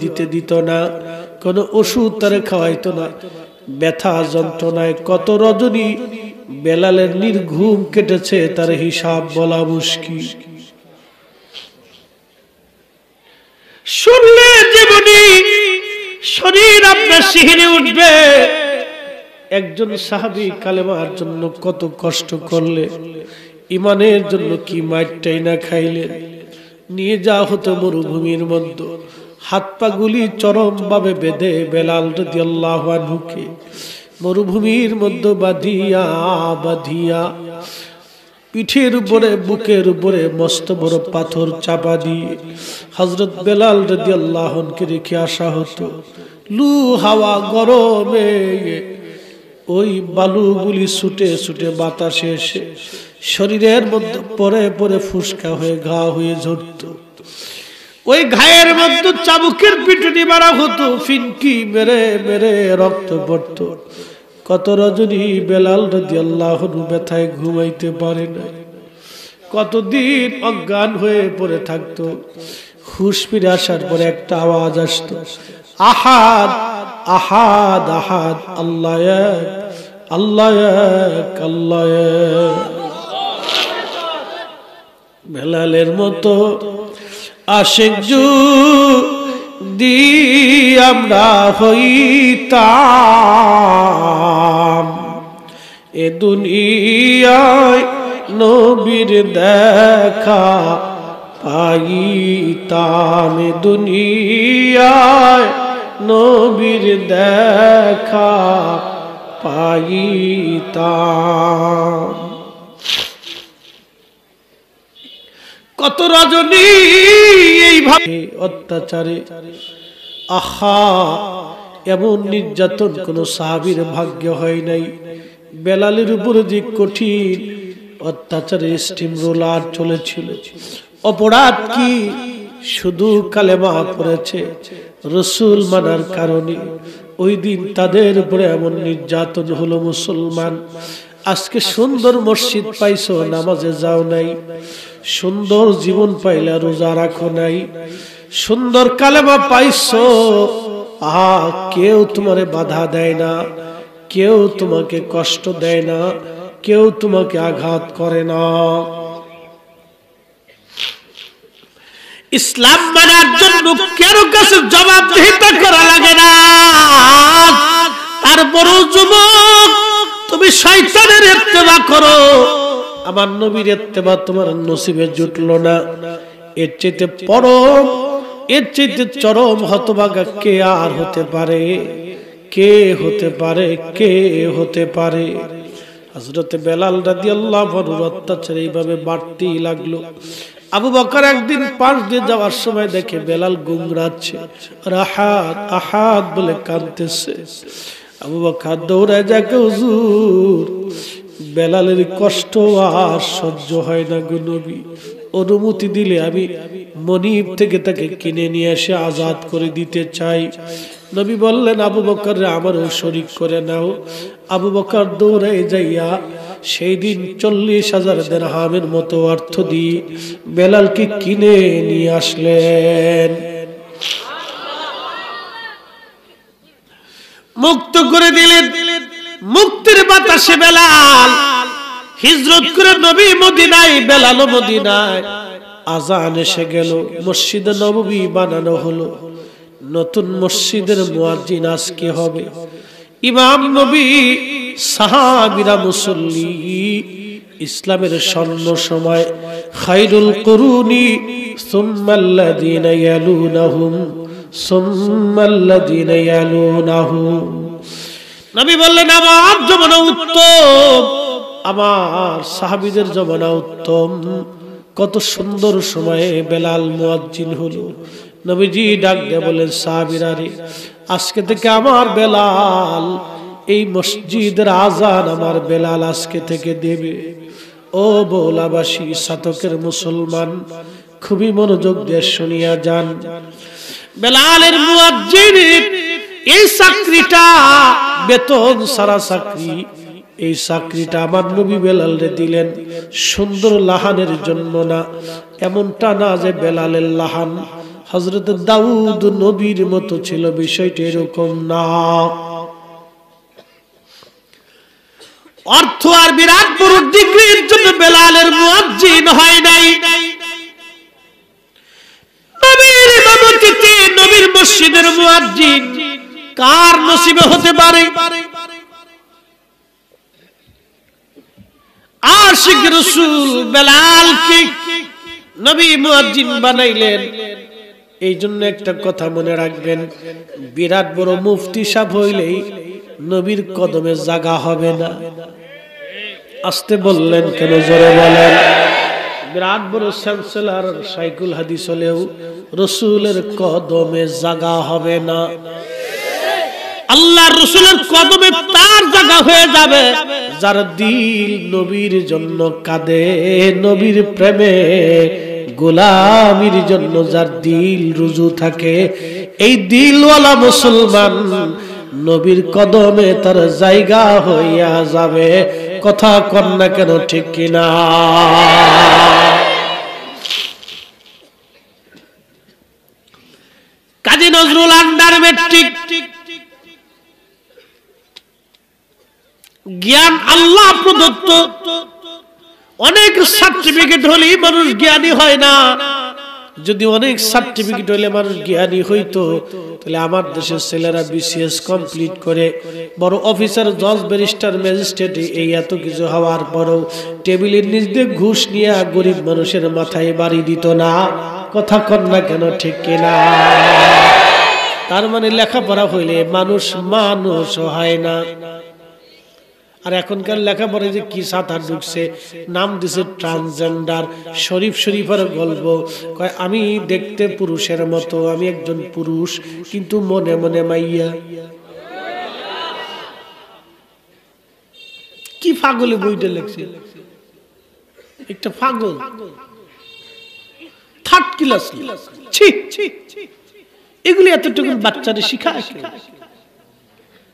দিতে দিত না, কোন ওষুধ তারে খাওয়াইতো না। ব্যথা যন্ত্রণায় কত রজনী বেলালের নির্ঘুম কেটেছে, তার হিসাব বলা মুশকিল। শুনলে জীবনী শরীর আপনার শিহরে উঠবে। একজন সাহাবী কালেমার জন্য কত কষ্ট করলে, ইমানের জন্য কি মাইরটাই না খাইলেন। নিয়ে যাওয়া হতো মরুভূমির মধ্যে, হাত পা গুলি চরম ভাবে বেঁধে বেলাল রাদিয়াল্লাহু আনহুকে মরুভূমির মধ্যে বাঁধিয়া বাঁধিয়া পিঠের উপরে বুকের উপরে মস্ত বড় পাথর চাপা দিয়ে হযরত বেলাল রাদিয়াল্লাহু আনহুকে রেখে আসা হতো। লু হাওয়া গরমে ওই বালুগুলি ছুটে ছুটে বাতাসে এসে শরীরের মধ্যে পরে পরে ফুসকা হয়ে ঘা হয়ে ঝরত। ওই ঘায়ের মধ্যে চাবুকের পিটুনি মারা হতো, ফিনকি মেরে মেরে রক্ত পড়ত। কত রজনী বেলাল রাদিয়াল্লাহু আনহু ব্যথায় ঘুমাইতে পারে না, কতদিন অজ্ঞান হয়ে পড়ে থাকতো। হুশ ফিরে আসার পরে একটা আওয়াজ আসতো, আহাদ আহাদ আহাদ, আল্লাহ এক, আল্লাহ এক, আল্লাহ এক। বেলালের মতো আশিক যদি আমরা হইতাম, এ দুনিয়ায় নবীর দেখা পাইতাম, এ দুনিয়ায় নবীর দেখা পাইতাম। কত রজনী এইভাবে অত্যাচারে, আহা এমন নির্যাতন কোন সাহাবীর ভাগ্য হয় নাই। বেলালের উপরে যে কঠিন অত্যাচারে স্টিম রোলার চলেছিল। অপরাধ কি? শুধু কালেমা পড়েছে রাসূল মানার কারণে। ওই দিন তাদের উপরে এমন নির্যাতন হলো। মুসলমান, আজকে সুন্দর মসজিদ পাইছো, নামাজে যাও নাই। সুন্দর জীবন পাইলা, রোজা রাখো নাই। সুন্দর কালেমা পাইছো, কেউ তোমারে বাধা দেয় না, কেউ তোমাকে কষ্ট দেয় না, কেউ তোমাকে আঘাত করে না। ইসলাম মানার জন্য কারো কাছে জবাবদিহিতা করা লাগে না। তারপরও যুবক, তুমি শয়তানের ইত্তেবা করো, আমার নবীর ইত্তেবা তোমার নসিবে জুটলো না। এর চাইতে পরম, এর চাইতে চরম হতভাগা কে আর হতে পারে? কে হতে পারে? কে হতে পারে? হযরতে বেলাল রাদিয়াল্লাহু আনহু অত্যাচার এইভাবে বাড়তেই লাগলো। আবু বকর একদিন পাশ দিয়ে যাওয়ার সময় দেখে বেলাল গুমরাচ্ছে, রাহাত আহাদ বলে কাঁদতেছে। আবু বকর দৌড়ায় যাকে, হুজুর বেলালের কষ্ট আর সহ্য হয় না গো নবী, অনুমতি দিলে আমি মনিব থেকে তাকে কিনে নিয়ে এসে আজাদ করে দিতে চাই। নবী বললেন, আবু বকর আমারও শরীক করে নাও। আবু বকর দৌড়ায় যাইয়া সেই দিন 40,000 দিরহামের মতো অর্থ দিয়ে বেলালকে কিনে নিয়ে আসলেন, মুক্ত করে দিলেন। মুক্তির বাতাসে বেলাল হিজরত করে নবী মদিনায়, বেলাল মদিনায়। আজান এসে গেল, মসজিদে নববী বানানো হলো। নতুন মসজিদের মুয়াজ্জিন আজকে হবে ইমাম নবী, সাহাবীরা মুসল্লি। ইসলামের স্বর্ণ সময়, খায়রুল কুরুনি সুম্মাল্লাযীনা ইয়ালুনাহুম সুম্মাল্লাযীনা ইয়ালুনাহুম। নবী বললেন, আমার জমানা উত্তম, আমার সাহাবীদের জমানা উত্তম। কত সুন্দর সময়ে বেলাল মুয়াজ্জিন হলো। নবীজি ডাক দিয়ে বলেন, সাহাবীরা রে, আজকে থেকে আমার বেলাল এই মসজিদের আজান আমার বেলাল আজকে থেকে দেবে। ও বৌলাবাসী, সাতকের মুসলমান, খুবই মনোযোগ দিয়ে শুনিয়া যান। বেলালের মুয়াজ্জিনের এই চাকরিটা বেতন সারা চাকরি। এই চাকরিটা আমার নবী বেলালরে দিলেন সুন্দর লাহানের জন্য না। এমনটা না যে বেলালের লাহান হযরত দাউদ নবীর মতো ছিল, বিষয়টা এরকম না। অর্থ আর বিরাট বড় ডিগ্রির জন্য বেলালের মুয়াজ্জিন হয় নাই। নবীর ইমামতিতে নবীর মসজিদের মুয়াজ্জিন কার নসিবে হতে পারে? আশিক রাসূল বেলালকে নবী মুয়াজ্জিন বানাইলেন। এই জন্য একটা কথা মনে রাখবেন, বিরাট বড় মুফতি সাহেব হইলেই নবীর কদমে জায়গা হবে না। আসতে বললেন কেন? জোরে বলেন। বিরাট বড় চ্যান্সেলর শাইখুল হাদিস হলেও রাসূলের কদমে জায়গা হবে না। আল্লাহর রাসূলের কদমে তার জায়গা হয়ে যাবে যার দিল নবীর জন্য কাঁদে, নবীর প্রেমে গোলামির জন্য যার দিল রুজু থাকে। এই দিলওয়ালা মুসলমান নবীর কদমে তার জায়গা হইয়া যাবে। কথা কন না কেন, ঠিক কিনা? কাজী নজরুল আন্ডার মেট্রিক জ্ঞান আল্লাহ প্রদত্ত, অনেক সার্টিফিকেট হলেই মানুষ জ্ঞানী হয় না। যদি অনেক সার্টিফিকেট হলে মানুষ জ্ঞানী হইতো, তাহলে আমার দেশের ছেলেরা বিসিএস কমপ্লিট করে বড় অফিসার, জজ, ব্যারিস্টার, ম্যাজিস্ট্রেট এই এত কিছু হওয়ার পরও টেবিলের নিচ দিয়ে ঘুষ নিয়ে গরিব মানুষের মাথায় বাড়ি দিত না। কথা কন না কেন, ঠিক কিনা? তার মানে লেখাপড়া হইলে মানুষ মানুষ হয় না। আর এখনকার লেখাপড়া যে কি সাথা ঢুকছে, নাম দিছে ট্রান্সজেন্ডার। শরীফ শরীফের গল্প কয়, আমি দেখতে পুরুষের মতো, আমি একজন পুরুষ কিন্তু মনে মনে মাইয়া। কি পাগলে বইটা লেখছে, একটা পাগল, থার্ড ক্লাস। এগুলি এতটুকু বাচ্চাদের শিখায়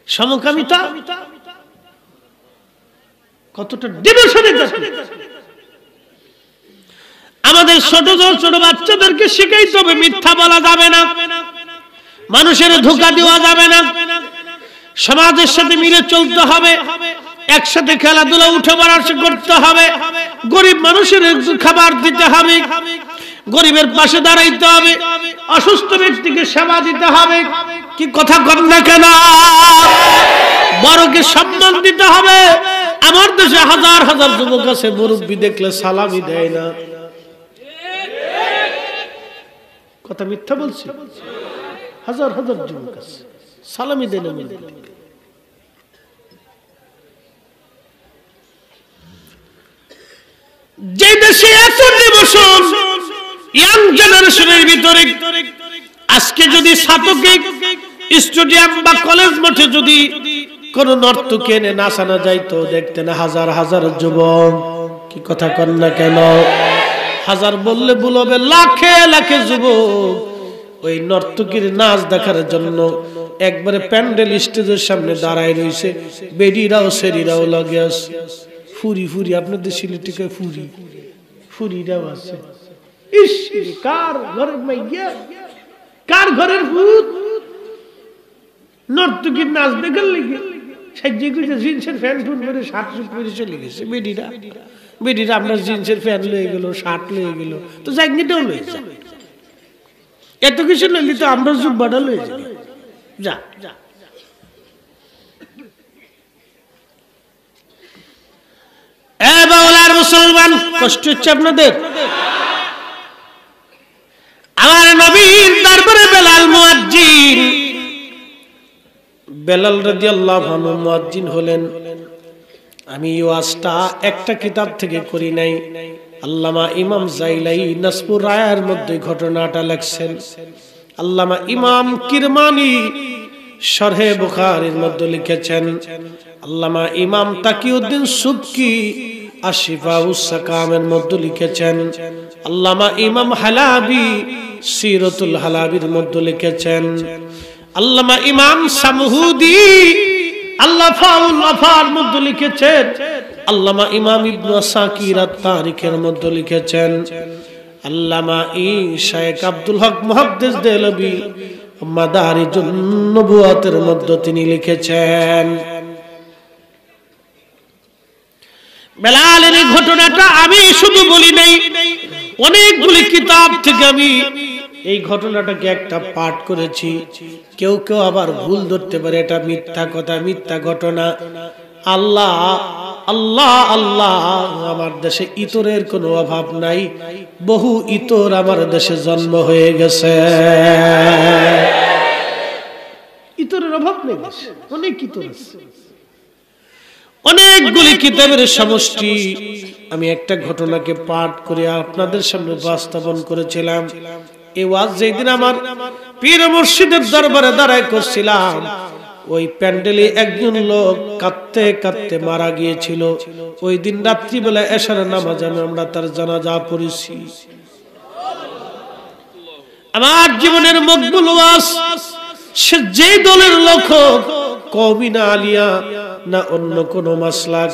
সমকামিতা কতটা ডিভিশনে যাচ্ছে। আমাদের ছোট ছোট বাচ্চাদেরকে শিখাইতে হবে মিথ্যা বলা যাবে না, মানুষের ধোঁকা দেওয়া যাবে না, সমাজের সাথে মিলে চলতে হবে, একসাথে খেলাধুলা উঠে বসা করতে হবে, গরিব মানুষের খাবার দিতে হবে, গরিবের পাশে দাঁড়াইতে হবে, অসুস্থ ব্যক্তিকে সেবা দিতে হবে। কি কথা কর না কেন? বড়কে সম্মান দিতে হবে। আমার দেশে হাজার হাজার যুবক আছে, মুরব্বী দেখলে সালামি দেয় না। কথা মিথ্যা বলছি? হাজার হাজার যুবক আছে, সালামি দেয় না। যে দেশে এত ডিভোশন ইয়াং জেনারেশনের ভিতরে, আজকে যদি ছাত্রকে স্টেডিয়াম বা কলেজ মাঠে যদি কোন নর্তকী এনে নাচানো যাইতো, দেখতেন হাজার হাজার যুবক। কি কথা কন না কেন? হাজার বললে ভুল হবে, লাখে লাখে যুবক ওই নর্তকীর নাচ দেখার জন্য একবারে প্যান্ডেল স্টেজের সামনে দাঁড়ায় রয়েছে। বেডিরাও সেরিরাও লাগে আছে, ফুরি ফুরি, আপনাদের সিলেটিকে ফুরি ফুরিরাও আছে। ইস, কার ঘরের মাইয়া, কার ঘরের ভূত নর্তকীর নাচ দেখার লেগে সাজিয়ে গুজে জিন্সের প্যান্ট পরে শার্ট পরে চলে গেছে। বেডিরা আপনার জিন্সের প্যান্ট লয়ে গেল, শার্ট লয়ে গেল, তো জাঙ্গিটাও লয়ে যায়। এত কিছু লইলি তো আমরা জুব্বাটা লয়ে যাই। যা মুসলমান, কষ্ট হচ্ছে আপনাদের? আমার নবীর দরবারে বেলাল মুয়াজ্জিন, বেলাল রাদিয়াল্লাহু আনহু মুয়াজ্জিন হলেন। আমি ওয়াজটা একটা কিতাব থেকে করি নাই, আল্লামা ইমাম জাইলাই নাসপুর রায়ের মধ্যে ঘটনাটা লেখছেন। আল্লামা ইমাম কিরমানি শরহে বুখারীর মধ্যে লিখেছেন। আল্লামা ইমাম তাকিউদ্দিন সুবকি আশিফাউস সাকামের মধ্যে লিখেছেন। আল্লামা ইমাম হালাবি সিরাতুল হালাবির মধ্যে লিখেছেন। আল্লামা ইমাম সামহুদি আল্লাহ ফাউল আফার মধ্যে লিখেছেন। আল্লামা ইমাম ইবনে আসাকির আত-তারিখের মধ্যে লিখেছেন। আল্লামা শাইখ আব্দুল হক মুহাদ্দিস দেহলভী মাদারিজুন নবুওয়াতের মধ্যে তিনি লিখেছেন। বেলালের এই ঘটনাটা আমি শুধু বলি নাই, অনেকগুলি কিতাব থেকে আমি এই ঘটনাটাকে একটা পাঠ করেছি। কেউ কেউ আবার ভুল ধরতে পারে এটা মিথ্যা কথা, মিথ্যা ঘটনা। আল্লাহ আল্লাহ আল্লাহ, আমার দেশে ইতরের কোনো অভাব নাই, বহু ইতর আমার দেশে জন্ম হয়ে গেছে। ইতরের অভাব নেই, অনেক ইতর আছে, অনেকগুলি কিতাবের সমষ্টি। আমি একটা ঘটনাকে পাঠ করে আপনাদের সামনে উপস্থাপন করেছিলাম। এই ওয়াজ যেদিন আমার পীর মুর্শিদের দরবারে দাঁড়ায় করছিলাম, ওই প্যান্ডেলে একজন লোক কাঁদতে কাঁদতে মারা গিয়েছিল। ওই দিন রাত্রিবেলা এশার নামাজে আমরা তার জানাজা পড়েছি। আমার জীবনের মকবুল ওয়াজ, সে যে দলের লোক হোক, কওমি না আলিয়া না অন্য কোন মাসলাক,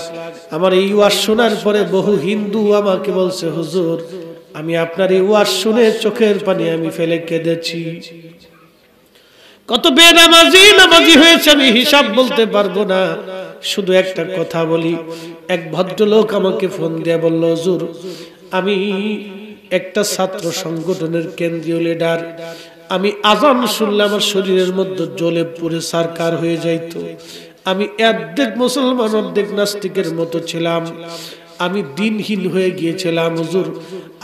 আমার এই ওয়াজ শোনার পরে বহু হিন্দু আমাকে বলছে, হুজুর আমি আপনার এই ওয়াজ শুনে চোখের পানি আমি ফেলে কেঁদেছি। কত বেনামাজি নামাজি হয়েছে আমি হিসাব বলতে পারবো না। শুধু একটা কথা বলি, এক ভদ্রলোক আমাকে ফোন দিয়ে বলল, হুজুর আমি একটা ছাত্র সংগঠনের কেন্দ্রীয় লিডার, আমি আজান শুনলে আমার শরীরের মধ্যে জ্বলে পুড়ে সারকার হয়ে যাইতো। আমি অর্ধেক মুসলমান অর্ধেক নাস্তিকের মতো ছিলাম, আমি দিনহীন হয়ে গিয়েছিলাম। হুজুর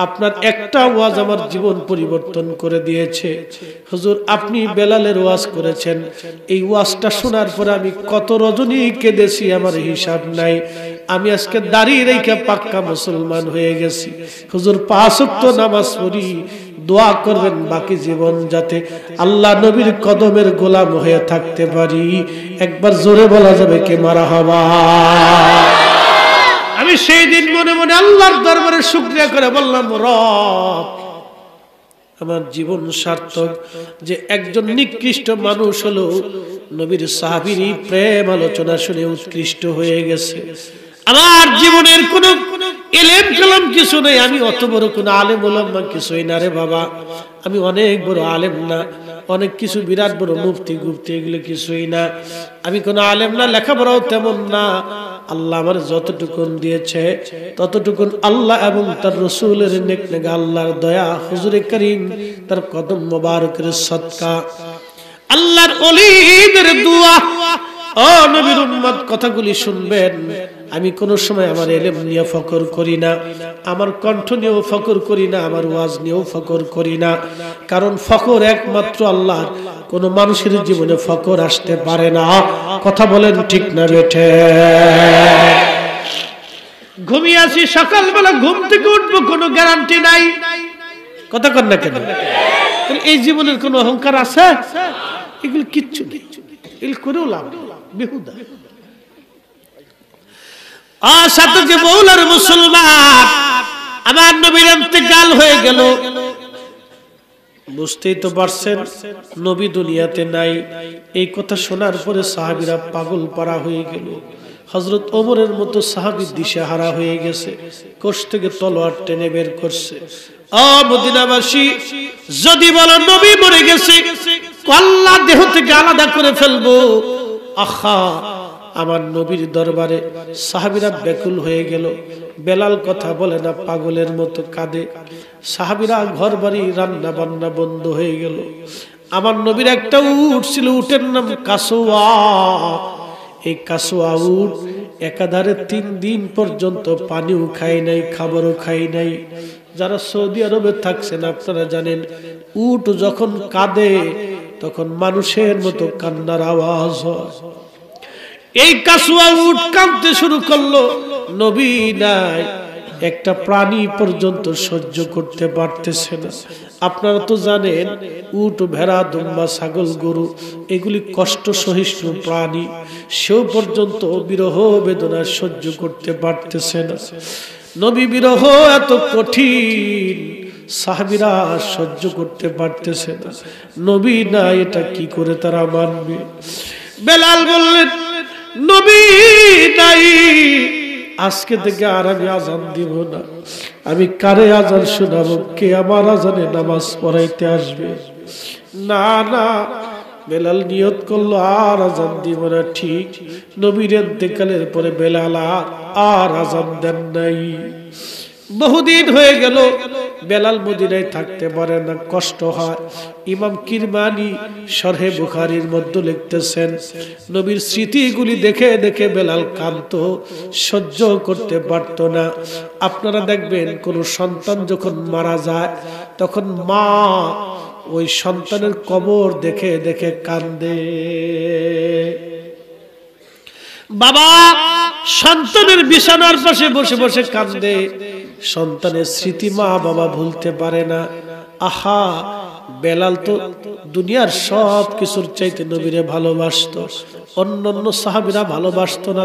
আপনার একটা ওয়াজ আমার জীবন পরিবর্তন করে দিয়েছে। হুজুর আপনি বেলালের ওয়াজ করেছেন, এই ওয়াজটা শোনার পরে আমি কত রজনী কেঁদেছি আমার হিসাব নাই। আমি আজকে দাঁড়িয়ে রেখে পাক্কা মুসলমান হয়ে গেছি। হুজুর 5 ওয়াক্ত নামাজ পড়ি, দোয়া করবেন বাকি জীবন যাতে আল্লাহ নবীর কদমের গোলাম হয়ে থাকতে পারি। একবার জোরে বলা যাবে কে মারহাবা। আমি সেই দিন মনে মনে আল্লাহর দরবারে শুকরিয়া করে বললাম, রব আমার জীবন সার্থক যে একজন নিকৃষ্ট মানুষ হলো নবীর সাহাবীর প্রেম আলোচনা শুনে উৎকৃষ্ট হয়ে গেছে। আমার জীবনের কোন ইলম কালাম কিছু নেই, আমি অত বড় কোন আলেম ওলামা কিছুই না রে বাবা। আমি অনেক বড় আলেম না, অনেক কিছু বিরাট বড় মুফতি গুফতি এগুলো কিছুই না। আমি কোন আলেম না, লেখাপড়াও তেমন না। আল্লাহ আমার যতটুকুন দিয়েছে ততটুকুন আল্লাহ এবং তার রাসূলের নেক নেগা আল্লাহর দয়া, হুজুরে করিম তার কদম মোবারকের সদকা, আল্লাহর ওলিদের দোয়া। ও নবীর উম্মত কথাগুলি শুনবেন। আমি কোন সময় আমার ইলম নিয়ে ফখর করি না, আমার কণ্ঠ নিয়েও ফখর করি না, আমার ওয়াজ নিয়েও ফখর করি না। কারণ ফখর একমাত্র আল্লাহর, কোন মানুষের জীবনে ফখর আসতে পারে না। কথা বলেন ঠিক না বেঠে? ঘুমিয়ে আছি, সকালবেলা ঘুম থেকে উঠবো কোনো গ্যারান্টি নাই। কথা কর না কেন? এই জীবনের কোনো অহংকার আছে? এগুলো কিচ্ছু নেই, এগুলো করেও লাভ বেহুদা। সাথে যে মৌলার মুসলমান, আমার নবীর ইন্তেকাল হয়ে গেল, বুঝতেই তো পারছেন নবী দুনিয়াতে নাই। এই কথা শোনার পরে সাহাবীরা পাগল পারা হয়ে গেল। হযরত ওমরের মতো সাহাবী দিশেহারা হয়ে গেছে, কোষ থেকে তলোয়ার টেনে বের করছে। ও মদিনাবাসী, যদি বলো নবী মরে গেছে, আল্লাহ দেহ থেকে আলাদা করে ফেলবো, আহা আমার নবীর দরবারে সাহাবীরা ব্যাকুল হয়ে গেল। বেলাল কথা বলে না, পাগলের মতো কাঁদে। সাহাবীরা ঘর বাড়ি রান্না বান্না বন্ধ হয়ে গেল। আমার নবীর একটা উট ছিল, উটের নাম কাসওয়া। এই কাসওয়া উট একাধারে 3 দিন পর্যন্ত পানিও খায় নাই, খাবারও খায় নাই। যারা সৌদি আরবে থাকছেন আপনারা জানেন, উট যখন কাঁদে তখন মানুষের মতো কান্নার আওয়াজ হয়। এই কাসওয়া উট কাঁদতে শুরু করলো, নবী নাই, একটা প্রাণী পর্যন্ত সহ্য করতে পারতেছে না। আপনারা তো জানেন উট, ভেড়া, দুম্বা, ছাগল, গরু এগুলি কষ্ট সহিষ্ণু প্রাণী, সেও পর্যন্ত বিরহ বেদনা সহ্য করতে পারতেছে না। নবী বিরহ এত কঠিন, সাহাবীরা সহ্য করতে পারতেছে না। নবী না, এটা কি করে তারা মানবে? বেলাল বললেন, নবী নাই, আজকে থেকে আর আমি আজান দিব না। আমি কারে আজান শোনাবো? কে আমার আজানে নামাজ পড়াইতে আসবে? না না, বেলাল নিয়ত করলো আর আজান দিব না। ঠিক নবীর ইন্তেকালের পরে বেলাল আর আজান দেন নাই। বহুদিন হয়ে গেল, বেলাল মদিনায় থাকতে পারে না, কষ্ট হয়। ইমাম কিরমানি শরহে বুখারীর মধ্যে লিখতেছেন, নবীর স্মৃতিগুলি দেখে দেখে বেলাল কাঁদতো, সহ্য করতে পারত না। আপনারা দেখবেন কোন সন্তান যখন মারা যায় তখন মা ওই সন্তানের কবর দেখে দেখে কান্দে। বাবা সন্তানের বিছানার পাশে বসে বসে কান্দে। সন্তানের স্মৃতি মা বাবা ভুলতে পারে না। আহা, বেলাল তো দুনিয়ার সব কিছুর চাইতে নবীরে ভালোবাসতো, অন্যান্য সাহাবীরা ভালোবাসতো না।